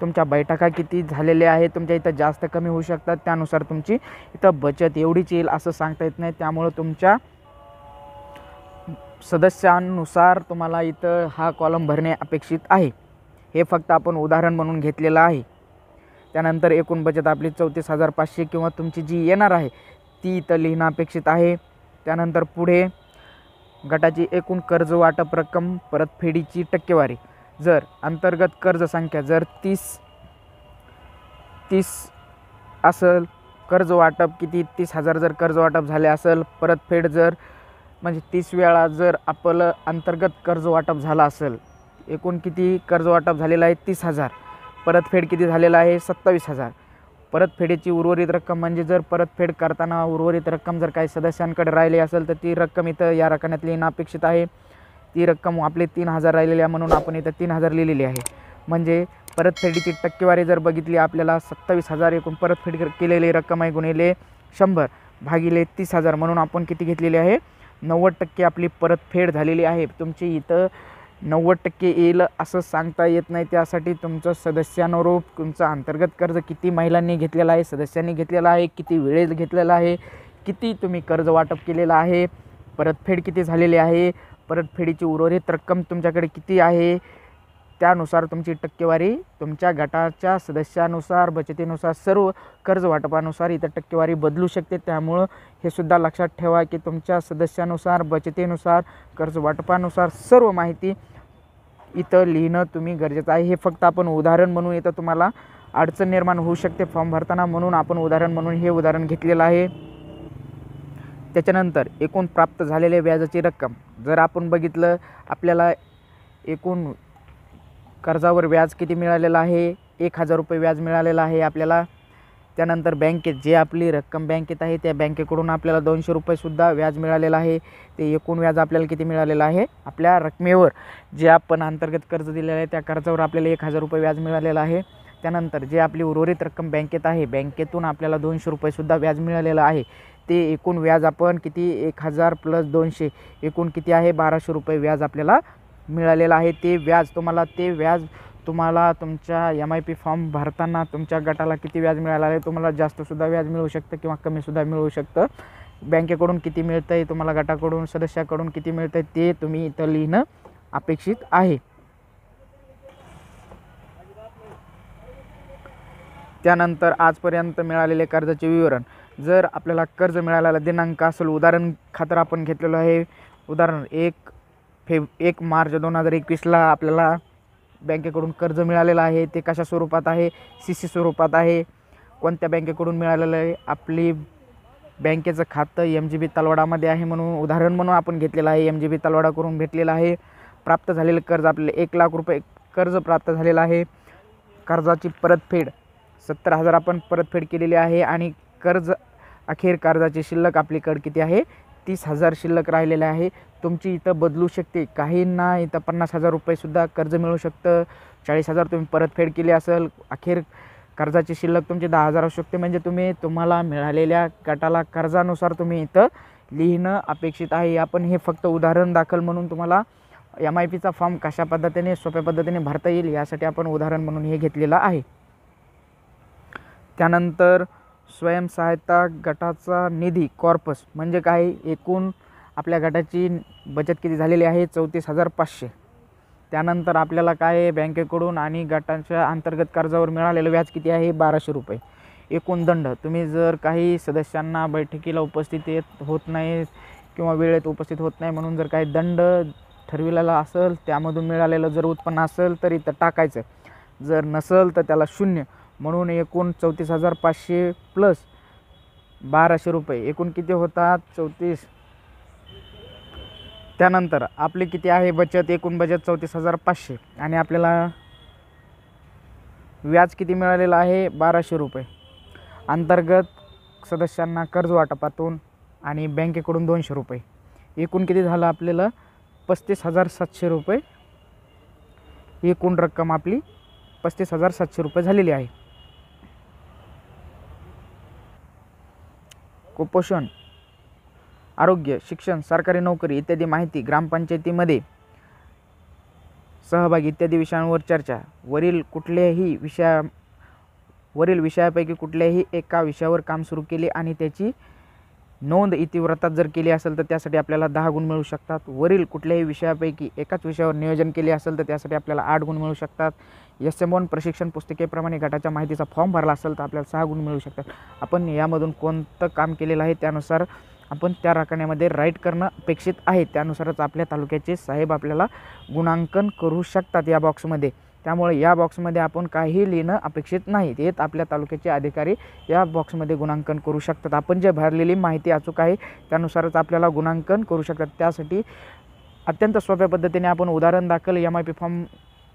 तुमच्या बैठका किती झालेल्या आहेत तुमच्या इथं जास्त कमी होऊ शकतात. त्यानुसार तुमची इथं बचत एवढीच येईल असं सांगता येत नाही. त्यामुळं तुमच्या सदस्यांनुसार तुम्हाला इथं हा कॉलम भरणे अपेक्षित आहे. हे फक्त आपण उदाहरण म्हणून घेतलेलं आहे. त्यानंतर एकूण बचत आपली 34,500 किंवा तुमची जी येणार आहे ती इथं लिहिणं अपेक्षित आहे. त्यानंतर पुढे गटाची एकूण कर्ज वाटप रक्कम परतफेडीची टक्केवारी. जर अंतर्गत कर्ज संख्या जर 30 असेल, कर्ज वाटप किती 30,000 जर कर्ज वाटप झाले असेल, परतफेड जर म्हणजे 30 वेळा जर आपलं अंतर्गत कर्ज वाटप झालं असेल, एकूण किती कर्ज वाटप झालेलं आहे 30,000, परतफेड किती झालेलं आहे 27,000. परतफेडीची उर्वरित रक्कम म्हणजे जर परतफेड करताना उर्वरित रक्कम जर काही सदस्यांकडे राहिली असेल तर ती रक्कम इथं या रकण्यात लिहिणं अपेक्षित आहे. ती रक्कम आपले 3,000 राहिलेली आहे म्हणून आपण इथं 3,000 लिहिलेली आहे. म्हणजे परतफेडीची टक्केवारी जर बघितली आपल्याला 27,000 एकूण परतफेड केलेली रक्कम आहे गुणिले 100 भागिले 30,000 म्हणून आपण किती घेतलेली आहे 90% आपली परतफेड झालेली आहे. तुमची इथं 90% येईल असं सांगता येत नाही. त्यासाठी तुमचं सदस्यानुरूप तुमचं अंतर्गत कर्ज किती महिलांनी घेतलेलं आहे, सदस्यांनी घेतलेलं आहे, किती वेळेस घेतलेलं आहे, किती तुम्ही कर्ज वाटप केलेलं आहे, परतफेड किती झालेली आहे, परतफेडीची उर्वरित रक्कम तुमच्याकडे किती आहे, त्यानुसार तुमची टक्केवारी तुमच्या गटाच्या सदस्यानुसार बचतीनुसार सर्व कर्ज वाटपानुसार इथं टक्केवारी बदलू शकते. त्यामुळं हे सुद्धा लक्षात ठेवा की तुमच्या सदस्यानुसार बचतीनुसार कर्ज वाटपानुसार सर्व माहिती इथं लिहिणं तुम्ही गरजेचं आहे. हे फक्त आपण उदाहरण म्हणून इथं तुम्हाला अडचण निर्माण होऊ शकते फॉर्म भरताना, म्हणून आपण उदाहरण म्हणून हे उदाहरण घेतलेलं आहे. त्याच्यानंतर एकूण प्राप्त झालेल्या व्याजाची रक्कम जर आपण बघितलं आपल्याला एकूण कर्जावर व्याज किती मिळालेलं आहे, 1000 रुपये व्याज मिळालेलं आहे आपल्याला. त्यानंतर बँकेत जे आपली रक्कम बँकेत आहे त्या बँकेकडून आपल्याला 200 रुपयेसुद्धा व्याज मिळालेलं आहे. ते एकूण व्याज आपल्याला किती मिळालेलं आहे, आपल्या रकमेवर जे आपण अंतर्गत कर्ज दिलेलं आहे त्या कर्जावर आपल्याला 1000 रुपये व्याज मिळालेलं आहे. त्यानंतर जे आपली उर्वरित रक्कम बँकेत आहे बँकेतून आपल्याला 200 रुपयेसुद्धा व्याज मिळालेलं आहे. ते एकूण व्याज आपण किती 1000 + 200 एकूण किती आहे 1200 रुपये व्याज आपल्याला मिळालेलं आहे. ते व्याज तुम्हाला तुमच्या MIP फॉर्म भरताना तुमच्या गटाला किती व्याज मिळालं आहे, तुम्हाला जास्तसुद्धा व्याज मिळू शकतं किंवा कमीसुद्धा मिळू शकतं. बँकेकडून किती मिळतं आहे, तुम्हाला गटाकडून सदस्याकडून किती मिळतं आहे ते तुम्ही इथं लिहिणं अपेक्षित आहे. त्यानंतर आजपर्यंत मिळालेले कर्जाचे विवरण. जर आपल्याला कर्ज मिळालेला दिनांक असेल, उदाहरण खातर आपण घेतलेलं आहे, उदाहरण 1 मार्च 2021ला आपल्याला बँकेकडून कर्ज मिळालेलं आहे. ते कशा स्वरूपात आहे, CC स्वरूपात आहे. कोणत्या बँकेकडून मिळालेलं आहे, आपली बँकेचं खातं MGB तलवाडामध्ये आहे म्हणून उदाहरण म्हणून आपण घेतलेलं आहे. MGB तलवाडाकडून भेटलेलं आहे. प्राप्त झालेलं कर्ज आपल्याला 1 लाख रुपये कर्ज प्राप्त झालेलं आहे. कर्जाची परतफेड 70,000 आपण परतफेड केलेली आहे आणि अखेर कर्जाची शिल्लक आपल्याकडे किती आहे 30,000 शिल्लक राहिलेले आहे. तुमची इथं बदलू शकते, काहींना इथं 50,000 रुपयेसुद्धा कर्ज मिळू शकतं. 40,000 तुम्ही परतफेड केली असेल, अखेर कर्जाची शिल्लक तुमची 10,000 असू शकते. म्हणजे तुम्हाला मिळालेल्या गटाला कर्जानुसार तुम्ही इथं लिहिणं अपेक्षित आहे. आपण हे फक्त उदाहरण दाखल म्हणून तुम्हाला MIPचा फॉर्म कशा पद्धतीने सोप्या पद्धतीने भरता येईल यासाठी आपण उदाहरण म्हणून हे घेतलेलं आहे. त्यानंतर स्वयंसहायता गटाचा निधी कॉर्पस म्हणजे काय, एकूण आपल्या गटाची बचत किती झालेली आहे 34,500. त्यानंतर आपल्याला काय बँकेकडून आणि गटाच्या अंतर्गत कर्जावर मिळालेलं व्याज किती आहे 1200 रुपये. एकूण दंड, तुम्ही जर काही सदस्यांना बैठकीला उपस्थित होत नाही किंवा वेळेत उपस्थित होत नाही म्हणून जर काही दंड ठरविलेला असेल, त्यामधून मिळालेलं जर उत्पन्न असेल तर इथं टाकायचं, जर नसेल तर त्याला 0. म्हणून एकूण 34,500 + 1200 रुपये एकूण किती होतात 34. त्यानंतर आपली किती आहे बचत, एकूण बचत 34,500 आणि आपल्याला व्याज किती मिळालेलं आहे 1200 रुपये. अंतर्गत सदस्यांना कर्ज वाटपातून आणि बँकेकडून 200 रुपये एकूण किती झालं आपल्याला 35,700 रुपये. एकूण रक्कम आपली 35,700 रुपये झालेली आहे. कुपोषण, आरोग्य, शिक्षण, सरकारी नोकरी इत्यादी माहिती, ग्रामपंचायतीमध्ये सहभागी इत्यादी विषयांवर चर्चा. वरील विषयापैकी कुठल्याही एका विषयावर काम सुरू केले आणि त्याची नोंद इतिवृत्तात जर केली असेल तर त्यासाठी आपल्याला 10 गुण मिळू शकतात. वरील कुठल्याही विषयापैकी एकाच विषयावर नियोजन केले असेल तर त्यासाठी आपल्याला 8 गुण मिळू शकतात. SM1 प्रशिक्षण पुस्तिकेप्रमाणे गटाच्या माहितीचा फॉर्म भरला असेल तर आपल्याला 6 गुण मिळू शकतात. आपण यामधून कोणतं काम केलेलं आहे त्यानुसार आपण त्या रकान्यामध्ये राईट करणं अपेक्षित आहे. त्यानुसारच आपल्या तालुक्याचे साहेब आपल्याला गुणांकन करू शकतात या बॉक्समध्ये. त्यामुळे या बॉक्समध्ये आपण काही लिहिणं अपेक्षित नाही. ते आपल्या तालुक्याचे अधिकारी या बॉक्समध्ये गुणांकन करू शकतात. आपण जे भरलेली माहिती अचूक आहे त्यानुसारच आपल्याला गुणांकन करू शकतात. त्यासाठी अत्यंत सोप्या पद्धतीने आपण उदाहरण दाखल MIP फॉर्म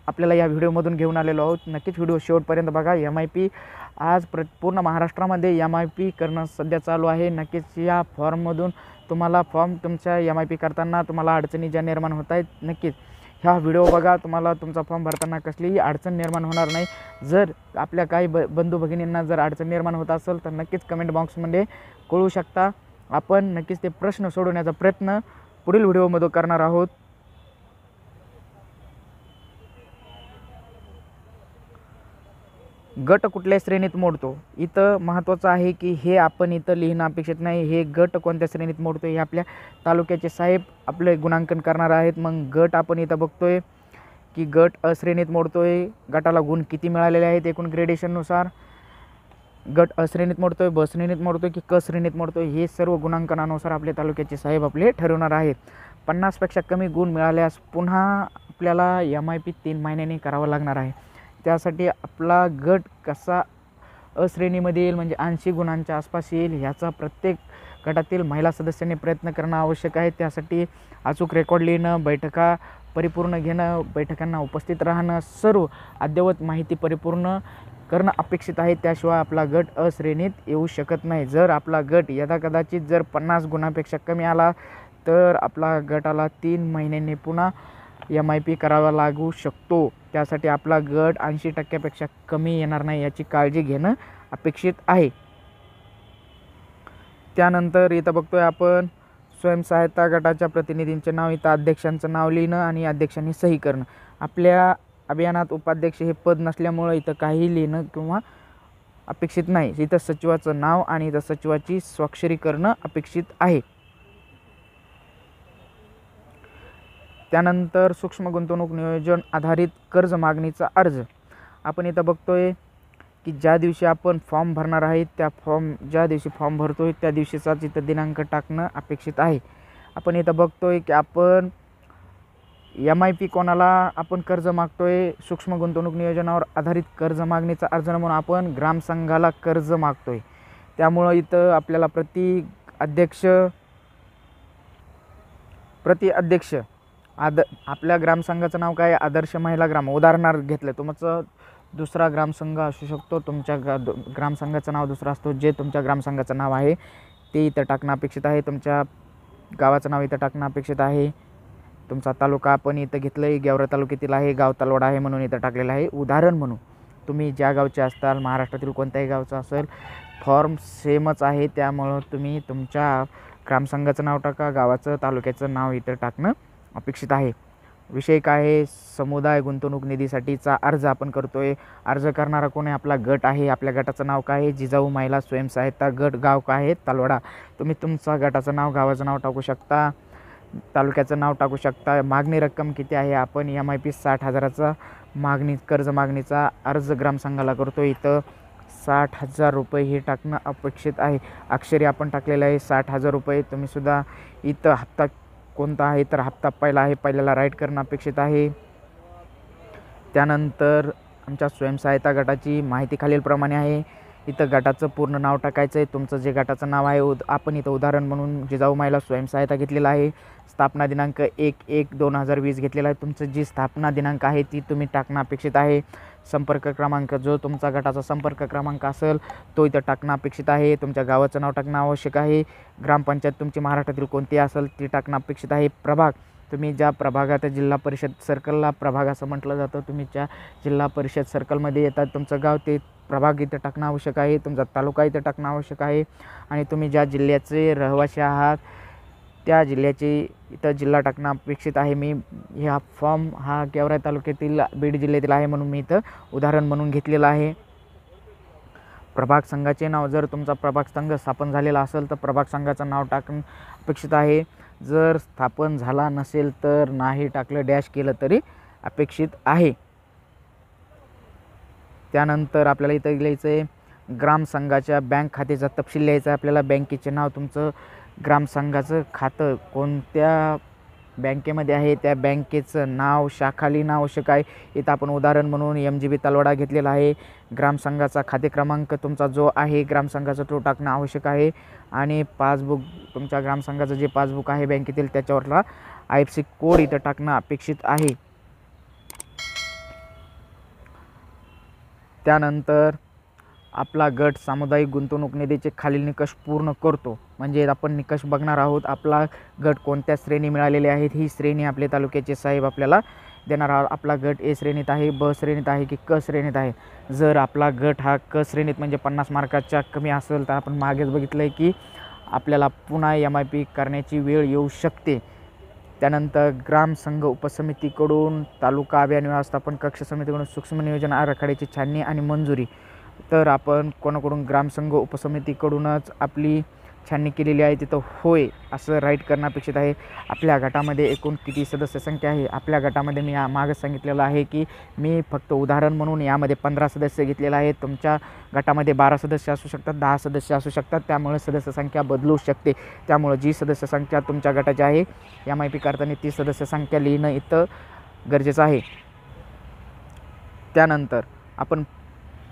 आपल्याला या व्हिडिओमधून घेऊन आलेलो आहोत. नक्कीच व्हिडिओ शेवटपर्यंत बघा. MIP आज पूर्ण महाराष्ट्रामध्ये MIP करणं सध्या चालू आहे. नक्कीच या फॉर्ममधून तुम्हाला तुमच्या MIP करताना तुम्हाला अडचणी ज्या निर्माण होत आहेत, नक्कीच ह्या व्हिडिओ बघा. तुम्हाला तुमचा फॉर्म भरताना कसलीही अडचण निर्माण होणार नाही. जर आपल्या काही बंधू भगिनींना जर अडचण निर्माण होत असेल तर नक्कीच कमेंट बॉक्समध्ये कळवू शकता. आपण नक्कीच ते प्रश्न सोडवण्याचा प्रयत्न पुढील व्हिडिओमध्ये करणार आहोत. गट कुठल्या श्रेणीत मोडतो, इथं महत्त्वाचं आहे की हे आपण इथं लिहिणं अपेक्षित नाही. हे गट कोणत्या श्रेणीत मोडतो हे आपल्या तालुक्याचे साहेब आपले गुणांकन करणार आहेत. मग गट आपण इथं बघतोय की गट अ श्रेणीत मोडतोय. गटाला गुण किती मिळालेले आहेत एकूण ग्रेडेशननुसार. गट अ श्रेणीत मोडतोय, ब श्रेणीत मोडतोय की क श्रेणीत मोडतोय, हे सर्व गुणांकनानुसार आपले तालुक्याचे साहेब आपले ठरवणार आहेत. 50पेक्षा कमी गुण मिळाल्यास पुन्हा आपल्याला MIP 3 महिन्यांनी करावं लागणार आहे. त्यासाठी आपला गट कसा अ श्रेणीमध्ये येईल म्हणजे 80 गुणांच्या आसपास येईल ह्याचा प्रत्येक गटातील महिला सदस्यांनी प्रयत्न करणं आवश्यक आहे. त्यासाठी अचूक रेकॉर्ड लिहिणं, बैठका परिपूर्ण घेणं, बैठकांना उपस्थित राहणं, सर्व अद्ययावत माहिती परिपूर्ण करणं अपेक्षित आहे. त्याशिवाय आपला गट अ श्रेणीत येऊ शकत नाही. जर आपला गट यदाकदाचित जर 50 गुणापेक्षा कमी आला तर आपला गटाला 3 महिन्यांनी पुन्हा MIP करावा लागू शकतो. त्यासाठी आपला गट 80% कमी येणार नाही याची काळजी घेणं अपेक्षित आहे. त्यानंतर इथं बघतोय आपण स्वयंसहायता गटाच्या प्रतिनिधींचे नाव, इथं अध्यक्षांचं नाव लिहिणं आणि अध्यक्षांनी सही करणं. आपल्या अभियानात उपाध्यक्ष हे पद नसल्यामुळं इथं काही लिहिणं किंवा अपेक्षित नाही. इथं सचिवाचं नाव आणि इथं सचिवाची स्वाक्षरी करणं अपेक्षित आहे. त्यानंतर सूक्ष्म गुंतवणूक नियोजन आधारित कर्ज मागणीचा अर्ज. आपण इथं बघतोय की ज्या दिवशी आपण फॉर्म भरणार आहे ज्या दिवशी फॉर्म भरतोय त्या दिवशीचाच इथं दिनांक टाकणं अपेक्षित आहे. आपण इथं बघतोय की आपण MIP कोणाला आपण कर्ज मागतोय, सूक्ष्म गुंतवणूक नियोजनावर आधारित कर्ज मागणीचा अर्ज म्हणून आपण ग्रामसंघाला कर्ज मागतोय. त्यामुळं इथं आपल्याला प्रति अध्यक्ष आपल्या ग्रामसंघाचं नाव काय, आदर्श महिला ग्राम उदाहरणार्थ घेतलं. तुमचं दुसरा ग्रामसंघ असू शकतो, तुमच्या ग्रामसंघाचं नाव दुसरं असतो. जे तुमच्या ग्रामसंघाचं नाव आहे ते इथं टाकणं अपेक्षित आहे. तुमच्या गावाचं नाव इथं टाकणं अपेक्षित आहे. तुमचा तालुका आपण इथं घेतलं आहे, गेवरा तालुक्यातील आहे, गाव तलवाडा आहे म्हणून इथं टाकलेलं आहे. उदाहरण म्हणून तुम्ही ज्या गावचे असताल, महाराष्ट्रातील कोणत्याही गावचं असेल, फॉर्म सेमच आहे. त्यामुळं तुम्ही तुमच्या ग्रामसंघाचं नाव टाका, गावाचं तालुक्याचं नाव इथं टाकणं अपेक्षित आहे. विषय काय आहे, समुदाय गुंतवणूक निधीसाठीचा अर्ज आपण करतोय. अर्ज करणारा कोण आहे, आपला गट आहे. आपल्या गटाचं नाव काय आहे, जिजाऊ महिला स्वयंसहायता गट. गाव काय आहे, तलवाडा. तुम्ही तुमचा गटाचं नाव, गावाचं नाव टाकू शकता, तालुक्याचं नाव टाकू शकता. मागणी रक्कम किती आहे, आपण MIP 60,000चा कर्ज मागणीचा अर्ज ग्रामसंघाला करतो. इथं 60,000 रुपये हे टाकणं अपेक्षित आहे. अक्षरी आपण टाकलेलं आहे 60,000 रुपये. तुम्हीसुद्धा इथं हप्ता कोणता आहे तर हप्ता पहिला आहे, पहिल्याला राईट करणं अपेक्षित आहे. त्यानंतर आमच्या स्वयंसहायता गटाची माहिती खालीलप्रमाणे आहे. इथं गटाचं पूर्ण नाव टाकायचं आहे. तुमचं जे गटाचं नाव आहे आपण इथं उदाहरण म्हणून जिजाऊ महिला स्वयंसहायता घेतलेला आहे. स्थापना दिनांक 1/1/2020 घेतलेला आहे. तुमचं जी स्थापना दिनांक आहे ती तुम्ही टाकणं अपेक्षित आहे. संपर्क क्रमांक, जो तुमचा गटाचा संपर्क क्रमांक असेल तो इथं टाकणं अपेक्षित आहे. तुमच्या गावाचं नाव टाकणं आवश्यक आहे. ग्रामपंचायत तुमची महाराष्ट्रातील कोणती असेल ती टाकणं अपेक्षित आहे. प्रभाग, तुम्ही ज्या प्रभागात, जिल्हा परिषद सर्कलला प्रभाग असं म्हटलं जातं, तुम्ही ज्या जिल्हा परिषद सर्कलमध्ये येतात तुमचं गाव ते प्रभाग इथं टाकणं आवश्यक आहे. तुमचा तालुका इथं टाकणं आवश्यक आहे. आणि तुम्ही ज्या जिल्ह्याचे रहिवासी आहात त्या जिल्ह्याचे इथं जिल्हा टाकणं अपेक्षित आहे. मी हा फॉर्म हा गेवराई तालुक्यातील बीड जिल्ह्यातील आहे म्हणून मी इथं उदाहरण म्हणून घेतलेलं आहे. प्रभाग संघाचे नाव, जर तुमचा प्रभाग संघ स्थापन झालेला असेल तर प्रभाग संघाचं नाव टाकणं अपेक्षित आहे. जर स्थापन झाला नसेल तर नाही टाकलं, डॅश केलं तरी अपेक्षित आहे. त्यानंतर आपल्याला इथं लिहायचं आहे ग्रामसंघाच्या बँक खात्याचा तपशील लिहायचा आहे. आपल्याला बँकेचे नाव, तुमचं ग्रामसंघाचं खातं कोणत्या बँकेमध्ये आहे त्या बँकेचं नाव, शाखा लिहिणं आवश्यक आहे. इथं आपण उदाहरण म्हणून MGB तलवाडा घेतलेला आहे. ग्रामसंघाचा खाते क्रमांक तुमचा जो आहे ग्रामसंघाचा तो टाकणं आवश्यक आहे. आणि पासबुक, तुमच्या ग्रामसंघाचं जे पासबुक आहे बँकेतील त्याच्यावरला IFSC कोड इथं टाकणं अपेक्षित आहे. त्यानंतर आपला गट सामुदायिक गुंतवणूक निधीचे खालील निकष पूर्ण करतो. म्हणजे आपण निकष बघणार आहोत. आपला गट कोणत्या श्रेणी मिळालेली आहेत ही श्रेणी आपले तालुक्याचे साहेब आपल्याला देणार आहोत. आपला गट A श्रेणीत आहे, B श्रेणीत आहे की क श्रेणीत आहे. जर आपला गट हा क श्रेणीत म्हणजे 50 मार्काच्या कमी असेल तर आपण मागेच बघितलं आहे की आपल्याला पुन्हा MIP करण्याची वेळ येऊ शकते. त्यानंतर ग्रामसंघ उपसमितीकडून, तालुका अभियान व्यवस्थापन कक्ष समितीकडून सूक्ष्म नियोजन आराखड्याची छाननी आणि मंजुरी. तर आपण कोणाकडून, ग्रामसंघ उपसमितीकडूनच आपली छाननी केलेली आहे तिथं होय असं राईट करणं अपेक्षित आहे. आपल्या गटामध्ये एकूण किती सदस्य संख्या आहे, आपल्या गटामध्ये मी मागं सांगितलेलं आहे की मी फक्त उदाहरण म्हणून यामध्ये 15 सदस्य घेतलेलं आहे. तुमच्या गटामध्ये 12 सदस्य असू शकतात, 10 सदस्य असू शकतात. त्यामुळे सदस्य संख्या बदलू शकते. त्यामुळे जी सदस्य संख्या तुमच्या गटाची आहे MIP करताना ती सदस्य संख्या लिहिणं इथं गरजेचं आहे. त्यानंतर आपण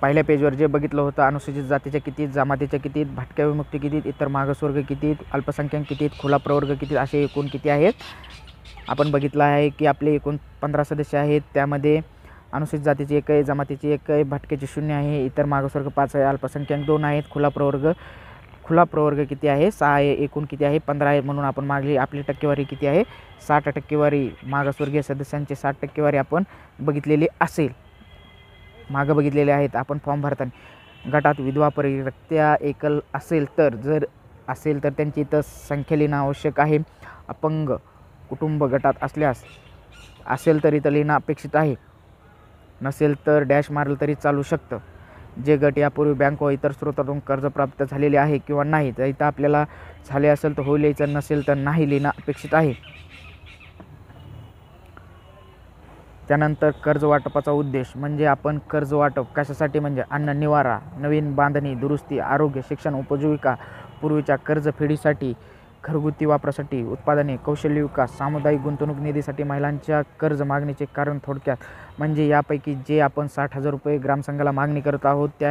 पहिल्या पेजवर जे बघितलं होतं, अनुसूचित जातीच्या किती, जमातीच्या किती, भटक्या विमुक्ती किती, इतर मागासवर्ग किती, अल्पसंख्याक किती, खुला प्रवर्ग किती, असे एकूण किती आहेत आपण बघितलं आहे की आपले एकूण 15 सदस्य आहेत. त्यामध्ये अनुसूचित जातीची 1 आहे, जमातीची 1 आहे, भटक्याची 0 आहे, इतर मागासवर्ग 5 आहे, अल्पसंख्याक 2 आहेत, खुला प्रवर्ग किती आहे 6 आहे, एकूण किती आहे 15 आहे. म्हणून आपण मागली आपली टक्केवारी किती आहे 60 टक्केवारी. मागासवर्गीय सदस्यांची 60 टक्केवारी आपण बघितलेली असेल, मागं बघितलेले आहेत आपण फॉर्म भरताना. गटात विधवा परित्यक्त्या एकल असेल तर, जर असेल तर त्यांची इथं संख्या लिहिणं आवश्यक आहे. अपंग कुटुंब गटात असल्यास असेल तर इथं लिहिणं अपेक्षित आहे, नसेल तर डॅश मारलं तरी चालू शकतं. जे गट यापूर्वी बँक व इतर स्रोतातून कर्ज प्राप्त झालेले आहे किंवा नाही, तर इथं आपल्याला झाले असेल तर हो लिहायचं, नसेल तर नाही लिहिणं अपेक्षित आहे. त्यानंतर कर्ज वाटपाचा उद्देश म्हणजे आपण कर्ज वाटप कशासाठी, म्हणजे अन्न निवारा, नवीन बांधणी दुरुस्ती, आरोग्य, शिक्षण, उपजीविका, पूर्वीच्या कर्जफेडीसाठी, घरगुती वापरासाठी, उत्पादने, कौशल्य विकास, सामुदायिक गुंतवणूक निधीसाठी महिलांच्या कर्ज मागणीचे कारण. थोडक्यात म्हणजे यापैकी जे आपण 60,000 रुपये ग्रामसंघाला मागणी करत आहोत,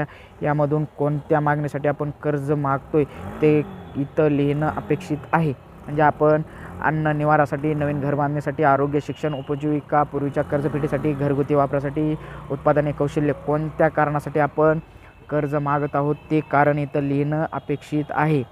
यामधून कोणत्या मागणीसाठी आपण कर्ज मागतोय ते इथं लिहिणं अपेक्षित आहे. म्हणजे आपण अन्न निवारासाठी, नवीन घर बांधण्यासाठी, आरोग्य, शिक्षण, उपजीविका, पूर्वीच्या कर्जफेडीसाठी, घरगुती वापरासाठी, उत्पादने, कौशल्य, कोणत्या कारणासाठी आपण कर्ज मागत आहोत ते कारण इथं लिहिणं अपेक्षित आहे.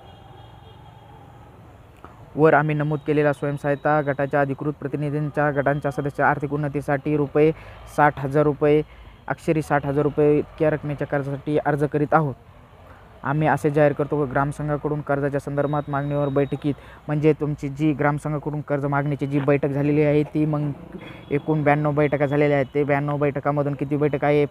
वर आम्ही नमूद केलेल्या स्वयंसहायता गटाच्या अधिकृत प्रतिनिधींच्या गटांच्या सदस्य आर्थिक उन्नतीसाठी रुपये 60,000 रुपये, अक्षरी 60,000 रुपये इतक्या रकमेच्या कर्जासाठी अर्ज करीत आहोत. आम्ही असे जाहीर करतो की ग्रामसंघाकडून कर्जाच्या संदर्भात मागणीवर बैठकीत, म्हणजे तुमची जी ग्रामसंघाकडून कर्ज मागणीची जी बैठक झालेली आहे ती मग एकूण 92 बैठका झालेल्या आहेत. ते 92 बैठकामधून किती बैठक आहे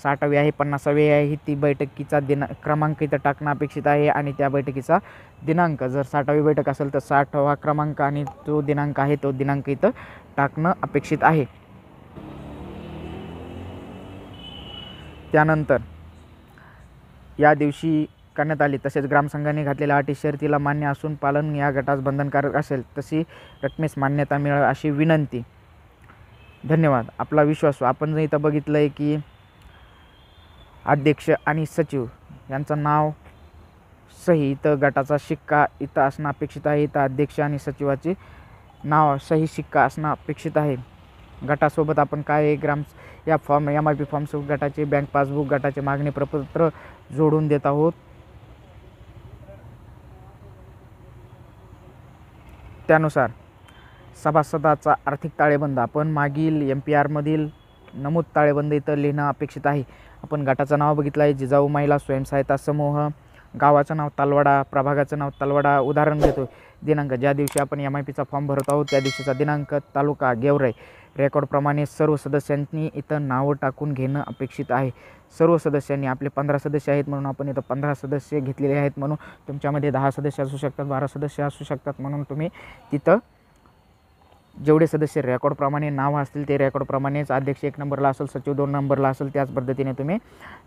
60वी आहे, 50वी आहे, ती बैठकीचा क्रमांक इथं टाकणं अपेक्षित आहे. आणि त्या बैठकीचा दिनांक, जर 60वी बैठक असेल तर 60वा क्रमांक आणि जो दिनांक आहे तो दिनांक इथं टाकणं अपेक्षित आहे. त्यानंतर या दिवशी करण्यात आली तसेच ग्रामसंघाने घातलेल्या अटी शर्तीला मान्य असून पालन या गटास बंधनकारक असेल तशी रकमेस मान्यता मिळावी अशी विनंती. धन्यवाद. आपला विश्वास. आपण इथं बघितलं आहे की अध्यक्ष आणि सचिव यांचं नाव सही, इथं गटाचा शिक्का इथं असणं अपेक्षित आहे. इथं अध्यक्ष आणि सचिवाचे नाव सही शिक्का असणं अपेक्षित आहे. गटासोबत आपण काय या फॉर्म MIP फॉर्मसोबत गटाचे बँक पासबुक, गटाचे मागणी प्रपत्र जोडून देत आहोत. त्यानुसार सभासदाचा आर्थिक ताळेबंद आपण मागील MPR मधील नमूद ताळेबंद इथं लिहिणं अपेक्षित आहे. आपण गटाचं नाव बघितलं आहे जिजाऊ महिला स्वयंसहायता समूह, गावाचं नाव तलवाडा, प्रभागाचं नाव तलवाडा. उदाहरण देतो, दिनांक ज्या दिवशी आपण MIPचा फॉर्म भरत आहोत त्या दिवशीचा दिनांक, तालुका गेवराई. रेकॉर्डप्रमाणे सर्व सदस्यांनी इथं नावं टाकून घेणं अपेक्षित आहे. सर्व सदस्यांनी, आपले 15 सदस्य आहेत म्हणून आपण इथं 15 सदस्य घेतलेले आहेत. म्हणून तुमच्यामध्ये 10 सदस्य असू शकतात, 12 सदस्य असू शकतात. म्हणून तुम्ही तिथं जेवढे सदस्य रेकॉर्डप्रमाणे नावं असतील ते रेकॉर्डप्रमाणेच, अध्यक्ष 1 नंबरला असेल, सचिव 2 नंबरला असेल, त्याच पद्धतीने तुम्ही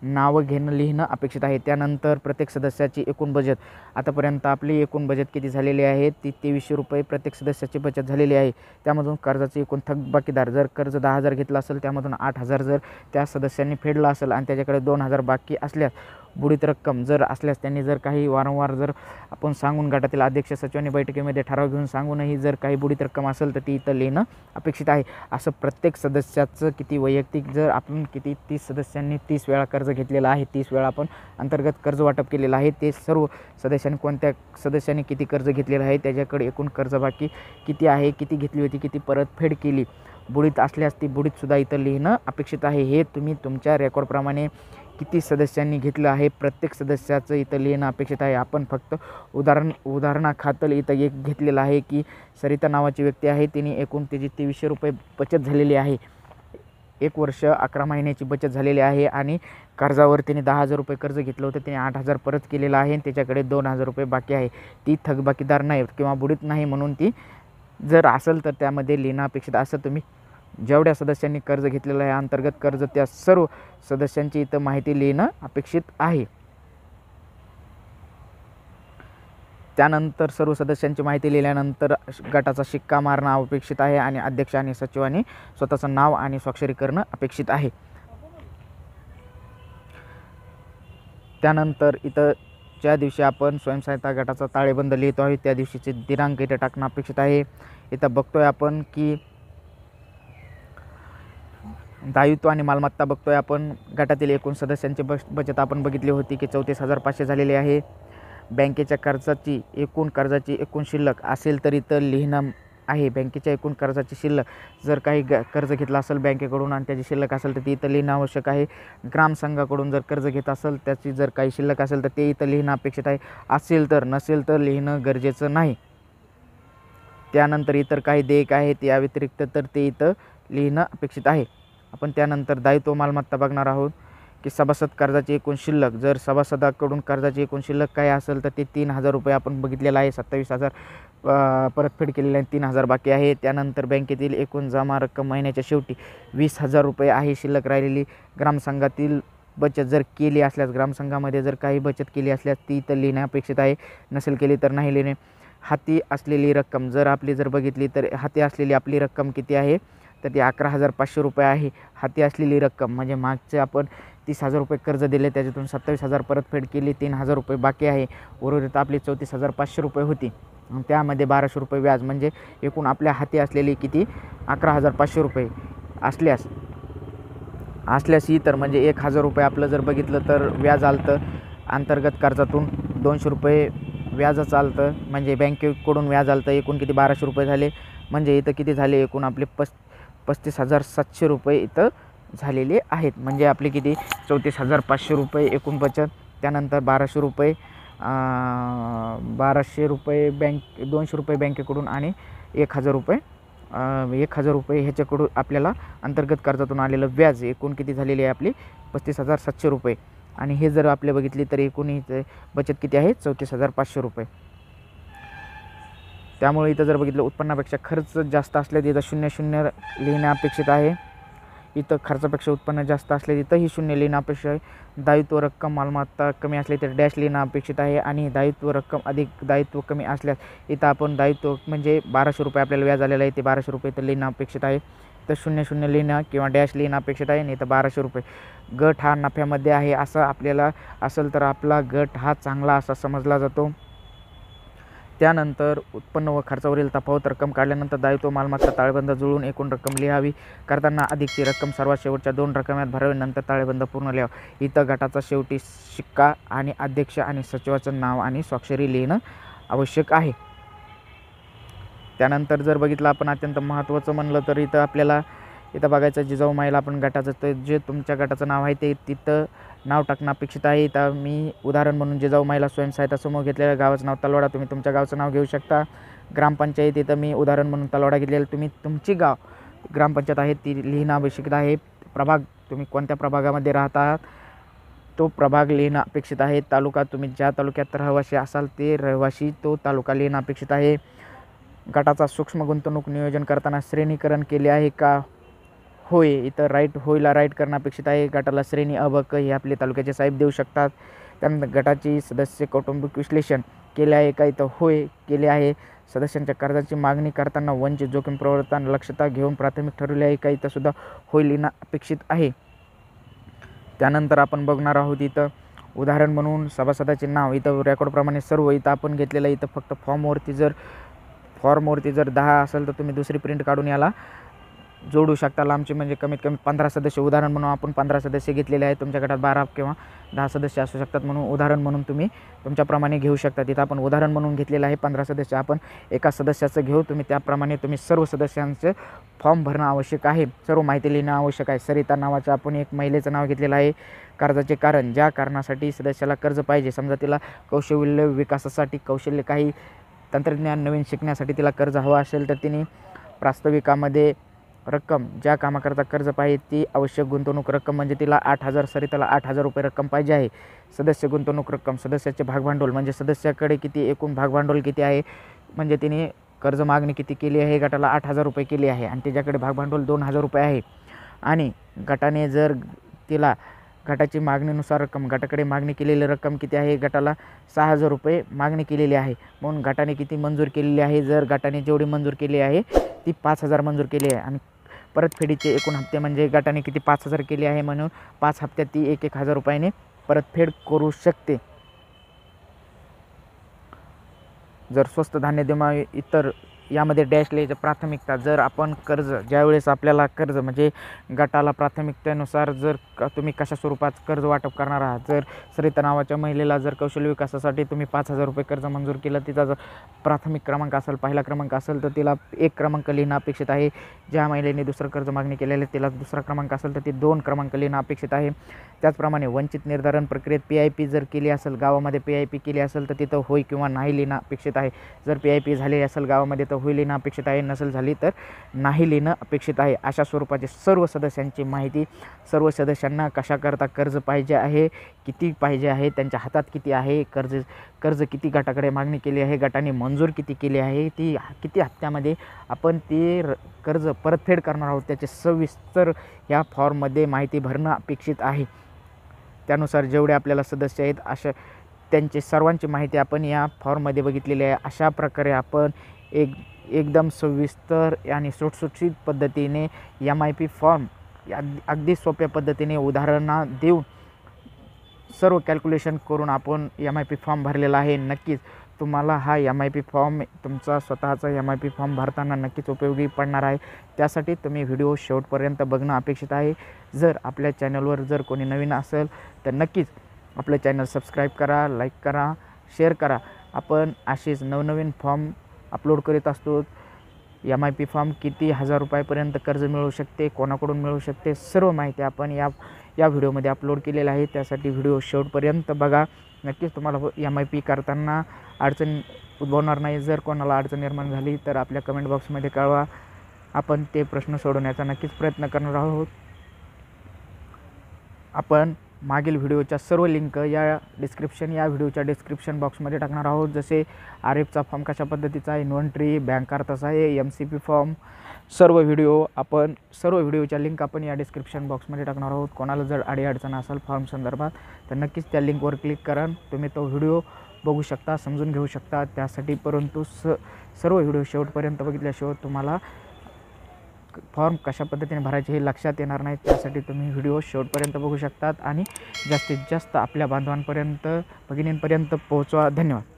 नावं लिहिणं अपेक्षित आहे. त्यानंतर प्रत्येक सदस्याची एकूण बचत. आतापर्यंत आपली एकूण बचत किती झालेली आहे ती 2300 रुपये प्रत्येक सदस्याची बचत झालेली आहे. त्यामधून कर्जाचे एकूण थकबाकीदार, जर कर्ज 10,000 घेतलं असेल त्यामधून 8,000 जर त्या सदस्यांनी फेडलं असेल आणि त्याच्याकडे 2,000 बाकी असल्यास, बुडीत रक्कम जर असल्यास त्यांनी जर काही वारंवार जर आपण सांगून गटातील अध्यक्ष सचिवांनी बैठकीमध्ये ठराव घेऊन सांगूनही जर काही बुडीत रक्कम असेल तर ती इथं लिहिणं अपेक्षित आहे. असं प्रत्येक सदस्याचं किती वैयक्तिक, जर आपण किती 30 सदस्यांनी 30 वेळा कर्ज घेतलेलं आहे, 30 वेळा आपण अंतर्गत कर्ज वाटप केलेलं आहे, ते सर्व सदस्यांनी कोणत्या सदस्यांनी किती कर्ज घेतलेलं आहे, त्याच्याकडे एकूण कर्ज बाकी किती आहे, किती घेतली होती, किती परतफेड केली, बुडीत असल्यास ती बुडीतसुद्धा इथं लिहिणं अपेक्षित आहे. हे तुम्ही तुमच्या रेकॉर्डप्रमाणे किती सदस्यांनी घेतलं आहे प्रत्येक सदस्याचं इथं लिहिणं अपेक्षित आहे. आपण फक्त उदाहरणाखातर इथं एक घेतलेलं आहे की सरिता नावाची व्यक्ती आहे, तिने एकूण तिची 2300 रुपये बचत झालेली आहे. 1 वर्ष 11 महिन्याची बचत झालेली आहे आणि कर्जावर तिने 10,000 रुपये कर्ज घेतलं होतं, तिने 8,000 परत केलेलं आहे. त्याच्याकडे 2,000 रुपये बाकी आहे. ती थकबाकीदार नाही किंवा बुडीत नाही, म्हणून ती जर असेल तर त्यामध्ये लिहिणं अपेक्षित. असं तुम्ही जेवढ्या सदस्यांनी कर्ज घेतलेलं आहे अंतर्गत कर्ज, त्या सर्व सदस्यांची इथं माहिती लिहिणं अपेक्षित आहे. त्यानंतर सर्व सदस्यांची माहिती लिहिल्यानंतर गटाचा शिक्का मारणं अपेक्षित आहे आणि अध्यक्ष आणि सचिवांनी स्वतःचं नाव आणि स्वाक्षरी करणं अपेक्षित आहे. त्यानंतर इथं ज्या दिवशी आपण स्वयंसहायता गटाचा ताळेबंद लिहितो आहे त्या दिवशीचे दिनांक इथे टाकणं अपेक्षित आहे. इथं बघतोय आपण की दायित्व आणि मालमत्ता बघतोय आपण. गटातील एकूण सदस्यांची बचत आपण बघितली होती की 34,500 झालेली आहे. बँकेच्या कर्जाची एकूण शिल्लक असेल तर इथं लिहिणं आहे. बँकेच्या एकूण कर्जाची शिल्लक जर काही कर्ज घेतलं असेल बँकेकडून आणि त्याची शिल्लक असेल तर ती इथं लिहिणं आवश्यक आहे. ग्रामसंघाकडून जर कर्ज घेत असेल त्याची जर काही शिल्लक असेल तर ते इथं लिहिणं अपेक्षित आहे. असेल तर, नसेल तर लिहिणं गरजेचं नाही. त्यानंतर इतर काही देयक आहेत या व्यतिरिक्त तर ते इथं लिहिणं अपेक्षित आहे. आपण त्यानंतर दायित्व मालमत्ता बघणार आहोत की सभासद कर्जाची एकूण शिल्लक, जर सभासदाकडून कर्जाची एकूण शिल्लक काय असेल तर ते 3,000 रुपये आपण बघितलेलं आहे. 27,000 परतफेड केलेले आहे, 3,000 बाकी आहे. त्यानंतर बँकेतील एकूण जमा रक्कम महिन्याच्या शेवटी 20,000 रुपये आहे शिल्लक राहिलेली. ग्रामसंघातील बचत जर केली असल्यास, ग्रामसंघामध्ये जर काही बचत केली असल्यास ती इथं लिहिणे अपेक्षित आहे. नसेल केली तर नाही लिहिणे. हाती असलेली रक्कम जर आपली बघितली तर हाती असलेली आपली रक्कम किती आहे तर ती 11,500 रुपये आहे. हाती असलेली रक्कम म्हणजे मागचे आपण 30,000 रुपये कर्ज दिले, त्याच्यातून 27,000 परतफेड केली, 3,000 रुपये बाकी आहे. उर्वरित आपली 34,500 रुपये होती. त्यामध्ये 1,200 रुपये व्याज, म्हणजे एकूण आपल्या हाती असलेली किती 11,500 रुपये असल्यास ही तर म्हणजे 1,000 रुपये आपलं जर बघितलं तर व्याज आलं. अंतर्गत कर्जातून 200 रुपये व्याज चालतं, म्हणजे बँकेकडून व्याज आलं. एकूण किती 1,200 रुपये झाले. म्हणजे इथं किती झाले एकूण आपले 35,700 रुपये इथं झालेले आहेत. म्हणजे आपले किती 34,500 रुपये एकूण बचत. त्यानंतर 1,200 रुपये 200 रुपये बँकेकडून आणि 1,000 रुपये ह्याच्याकडून आपल्याला अंतर्गत कर्जातून आलेलं व्याज एकूण किती झालेली आहे आपली 35,700 रुपये. आणि हे जर आपले बघितली तर एकूण बचत किती आहे 34,500 रुपये. त्यामुळे इथं जर बघितलं उत्पन्नापेक्षा खर्च जास्त असले तिथं 0 लिहिणे अपेक्षित आहे. इथं खर्चापेक्षा उत्पन्न जास्त असले तिथंही 0 लिहिणं अपेक्षित आहे. दायित्व रक्कम मालमत्ता कमी असली तर डॅश लिहिणं अपेक्षित आहे. आणि दायित्व रक्कम अधिक दायित्व कमी असल्यास इथं आपण दायित्व म्हणजे 1,200 रुपये आपल्याला व्याज आलेलं आहे ते 1,200 रुपये इथं लिहिणं अपेक्षित आहे. तर 0 लिहिणं किंवा डॅश लिहिणं अपेक्षित आहे. नाही तर 1,200 रुपये. गट हा नफ्यामध्ये आहे असं आपल्याला असेल तर आपला गट हा चांगला असा समजला जातो. त्यानंतर उत्पन्न व खर्चावरील तफावत रक्कम काढल्यानंतर दायित्व मालमत्ता ताळेबंद जुळवून एकूण रक्कम लिहावी. करताना अधिकची रक्कम सर्वात शेवटच्या 2 रकमेत भरावी. नंतर ताळेबंद पूर्ण लिहावा. इथं गटाचा शेवटी शिक्का आणि अध्यक्ष आणि सचिवाचं नाव आणि स्वाक्षरी लिहिणं आवश्यक आहे. त्यानंतर जर बघितलं आपण अत्यंत महत्त्वाचं म्हणलं तर इथं बघायचं जिजाऊ महिला आपण गटाचं तर जे तुमच्या गटाचं नाव आहे ते तिथं नाव टाकणं अपेक्षित आहे. इथं मी उदाहरण म्हणून जिजाऊ महिला स्वयंसहायता समूह घेतलेल्या गावाचं नाव तलवाडा, तुम्ही तुमच्या गावचं नाव घेऊ शकता. ग्रामपंचायत इथं मी उदाहरण म्हणून तलवाडा घेतलेलं, तुम्ही तुमची गाव ग्रामपंचायत आहे ती लिहिणं आवश्यक आहे. प्रभाग तुम्ही कोणत्या प्रभागामध्ये राहतात तो प्रभाग लिहिणं अपेक्षित आहे. तालुका तुम्ही ज्या तालुक्यात रहिवासी असाल ते रहिवासी तो तालुका लिहिणं अपेक्षित आहे. गटाचा सूक्ष्म गुंतवणूक नियोजन करताना श्रेणीकरण केले आहे का होय, इथं होयला राईट करणं अपेक्षित आहे. गटाला श्रेणी अ ब क हे आपले तालुक्याचे साहेब देऊ शकतात. त्यानंतर गटाची सदस्य कौटुंबिक विश्लेषण केले आहे का, इथं होय केले आहे. सदस्यांच्या कर्जाची मागणी करताना वंचित जोखीम प्रवर्तन लक्षता घेऊन प्राथमिक ठरवले आहे का, इथं सुद्धा होय लिहिणं अपेक्षित आहे. त्यानंतर आपण बघणार आहोत इथं उदाहरण म्हणून सभासदाचे नाव इथं रेकॉर्डप्रमाणे सर्व इथं आपण घेतलेलं. इथं फक्त फॉर्मवरती जर 10 असेल तर तुम्ही दुसरी प्रिंट काढून याला जोडू शकता. लांबचे म्हणजे कमीत कमी 15 सदस्य उदाहरण म्हणून आपण 15 सदस्य घेतलेले आहेत. तुमच्या गटात 12 किंवा 10 सदस्य असू शकतात म्हणून उदाहरण म्हणून तुम्ही तुमच्याप्रमाणे घेऊ शकता. तिथं आपण उदाहरण म्हणून घेतलेलं आहे 15 सदस्य. आपण एका सदस्याचं घेऊ. तुम्ही त्याप्रमाणे तुम्ही सर्व सदस्यांचे फॉर्म भरणं आवश्यक आहे. सर्व माहिती लिहिणं आवश्यक आहे. सरिता नावाचं आपण एक महिलेचं नाव घेतलेलं आहे. कर्जाचे कारण ज्या कारणासाठी सदस्याला कर्ज पाहिजे, समजा तिला कौशल्य विकासासाठी काही तंत्रज्ञान नवीन शिकण्यासाठी तिला कर्ज हवं असेल तर तिने प्रास्ताविकामध्ये रक्कम ज्या कामाकरता कर्ज पाहिजे ती आवश्यक गुंतवणूक रक्कम म्हणजे तिला 8,000 सरिताला 8,000 रुपये रक्कम पाहिजे आहे. सदस्य गुंतवणूक रक्कम सदस्याचे भागभांडवल म्हणजे सदस्याकडे किती एकूण भागभांडवल किती आहे, म्हणजे तिने कर्ज मागणी किती केली आहे, गटाला 8,000 रुपये केली आहे आणि तिच्याकडे भागभांडवल 2,000 रुपये आहे. आणि गटाने जर तिला गटाची मागणीनुसार रक्कम गटाकडे मागणी केलेली रक्कम किती आहे, गटाला 6,000 रुपये मागणी केलेली आहे. म्हणून गटाने किती मंजूर केलेली आहे, जर गटाने जेवढी मंजूर केली आहे ती 5,000 मंजूर केली आहे. आणि परतफेडीचे एकूण हप्ते म्हणजे गटाने किती 5,000 केले आहे म्हणून 5 हप्त्यात ती 1,000 रुपयाने परतफेड करू शकते। जर स्वस्त धान्य विमा इतर यामध्ये डॅश लिहायचं प्राथमिकता, जर आपण कर्ज ज्यावेळेस आपल्याला कर्ज म्हणजे गटाला प्राथमिकतेनुसार जर तुम्ही कशा स्वरूपात कर्ज वाटप करणार आहात, जर सरिता नावाच्या महिलेला जर कौशल्य विकासासाठी तुम्ही 5,000 रुपये कर्ज मंजूर केलं, तिचा जर प्राथमिक क्रमांक असेल, पहिला क्रमांक असेल तर तिला 1 क्रमांक लिहिणं अपेक्षित आहे। ज्या महिलेने दुसरं कर्ज मागणी केलेले तिला दुसरा क्रमांक असेल तर ती 2 क्रमांक लिहिणं अपेक्षित आहे। त्याचप्रमाणे वंचित निर्धारण प्रक्रियेत PIP जर केली असेल, गावामध्ये PIP केली असेल तर तिथं होय किंवा नाही लिहिणं अपेक्षित आहे। जर PIP झाली असेल गावामध्ये तर होय लिहिणं अपेक्षित आहे, नसेल झाली तर नाही लिहिणं अपेक्षित आहे। अशा स्वरूपाचे सर्व सदस्यांची माहिती, सर्व सदस्यांना कशाकरता कर्ज पाहिजे आहे, किती पाहिजे आहे, त्यांच्या हातात किती आहे, कर्ज किती गटाकडे मागणी केली आहे, गटाने मंजूर किती केली आहे, ती किती हप्त्यामध्ये आपण ते कर्ज परतफेड करणार आहोत, त्याचे सविस्तर या फॉर्ममध्ये माहिती भरणं अपेक्षित आहे। त्यानुसार जेवढे आपल्याला सदस्य आहेत अशा त्यांची सर्वांची माहिती आपण या फॉर्ममध्ये बघितलेली आहे। अशा प्रकारे आपण एकदम सविस्तर आणि सुटसुटीत पद्धतीने MIP फॉर्म अगदी सोप्या पद्धतीने उदाहरणं देऊन सर्व कॅल्क्युलेशन करून आपण MIP फॉर्म भरलेला आहे। नक्कीच तुम्हाला हा MIP फॉर्म तुमचा स्वतःचा MIP फॉर्म भरताना नक्कीच उपयोगी पडणार आहे। त्यासाठी तुम्ही व्हिडिओ शेवटपर्यंत बघणं अपेक्षित आहे। जर आपल्या चॅनलवर जर कोणी नवीन असेल तर नक्कीच आपलं चॅनल सबस्क्राईब करा, लाईक करा, शेअर करा। आपण असेच नवनवीन फॉर्म अपलोड करीत असतो। MIP फॉर्म किती हजार रुपयापर्यंत कर्ज मिळू शकते, कोणाकडून मिळू शकते, सर्व माहिती आपण या व्हिडिओमध्ये अपलोड केलेलं आहे। त्यासाठी व्हिडिओ शेवटपर्यंत बघा। नक्कीच तुम्हाला MIP करताना अडचण उद्भवणार नाही। जर कोणाला अडचण निर्माण झाली तर आपल्या कमेंट बॉक्समध्ये कळवा, आपण ते प्रश्न सोडवण्याचा नक्कीच प्रयत्न करणार आहोत। आपण मागील व्हिडिओच्या सर्व लिंक या व्हिडिओच्या डिस्क्रिप्शन बॉक्समध्ये टाकणार आहोत। जसे RFचा फॉर्म कशा पद्धतीचा आहे, इन्व्हेंटरी, बँक अर्थाचा आहे, MCP फॉर्म, सर्व व्हिडिओच्या लिंक आपण या डिस्क्रिप्शन बॉक्समध्ये टाकणार आहोत। कोणाला जर अडचण असेल फॉर्म संदर्भात तर नक्कीच त्या लिंकवर क्लिक करा, तुम्ही तो व्हिडिओ बघू शकता, समजून घेऊ शकता। त्यासाठी परंतु सर्व व्हिडिओ शेवटपर्यंत बघितल्याशिवाय तुम्हाला फॉर्म कशा पद्धतीने भरायचे हे लक्षात येणार नाही। त्यासाठी तुम्ही व्हिडिओ शेवटपर्यंत बघू शकतात आणि जास्तीत जास्त आपल्या बांधवांपर्यंत, भगिनींपर्यंत पोहोचवा। धन्यवाद।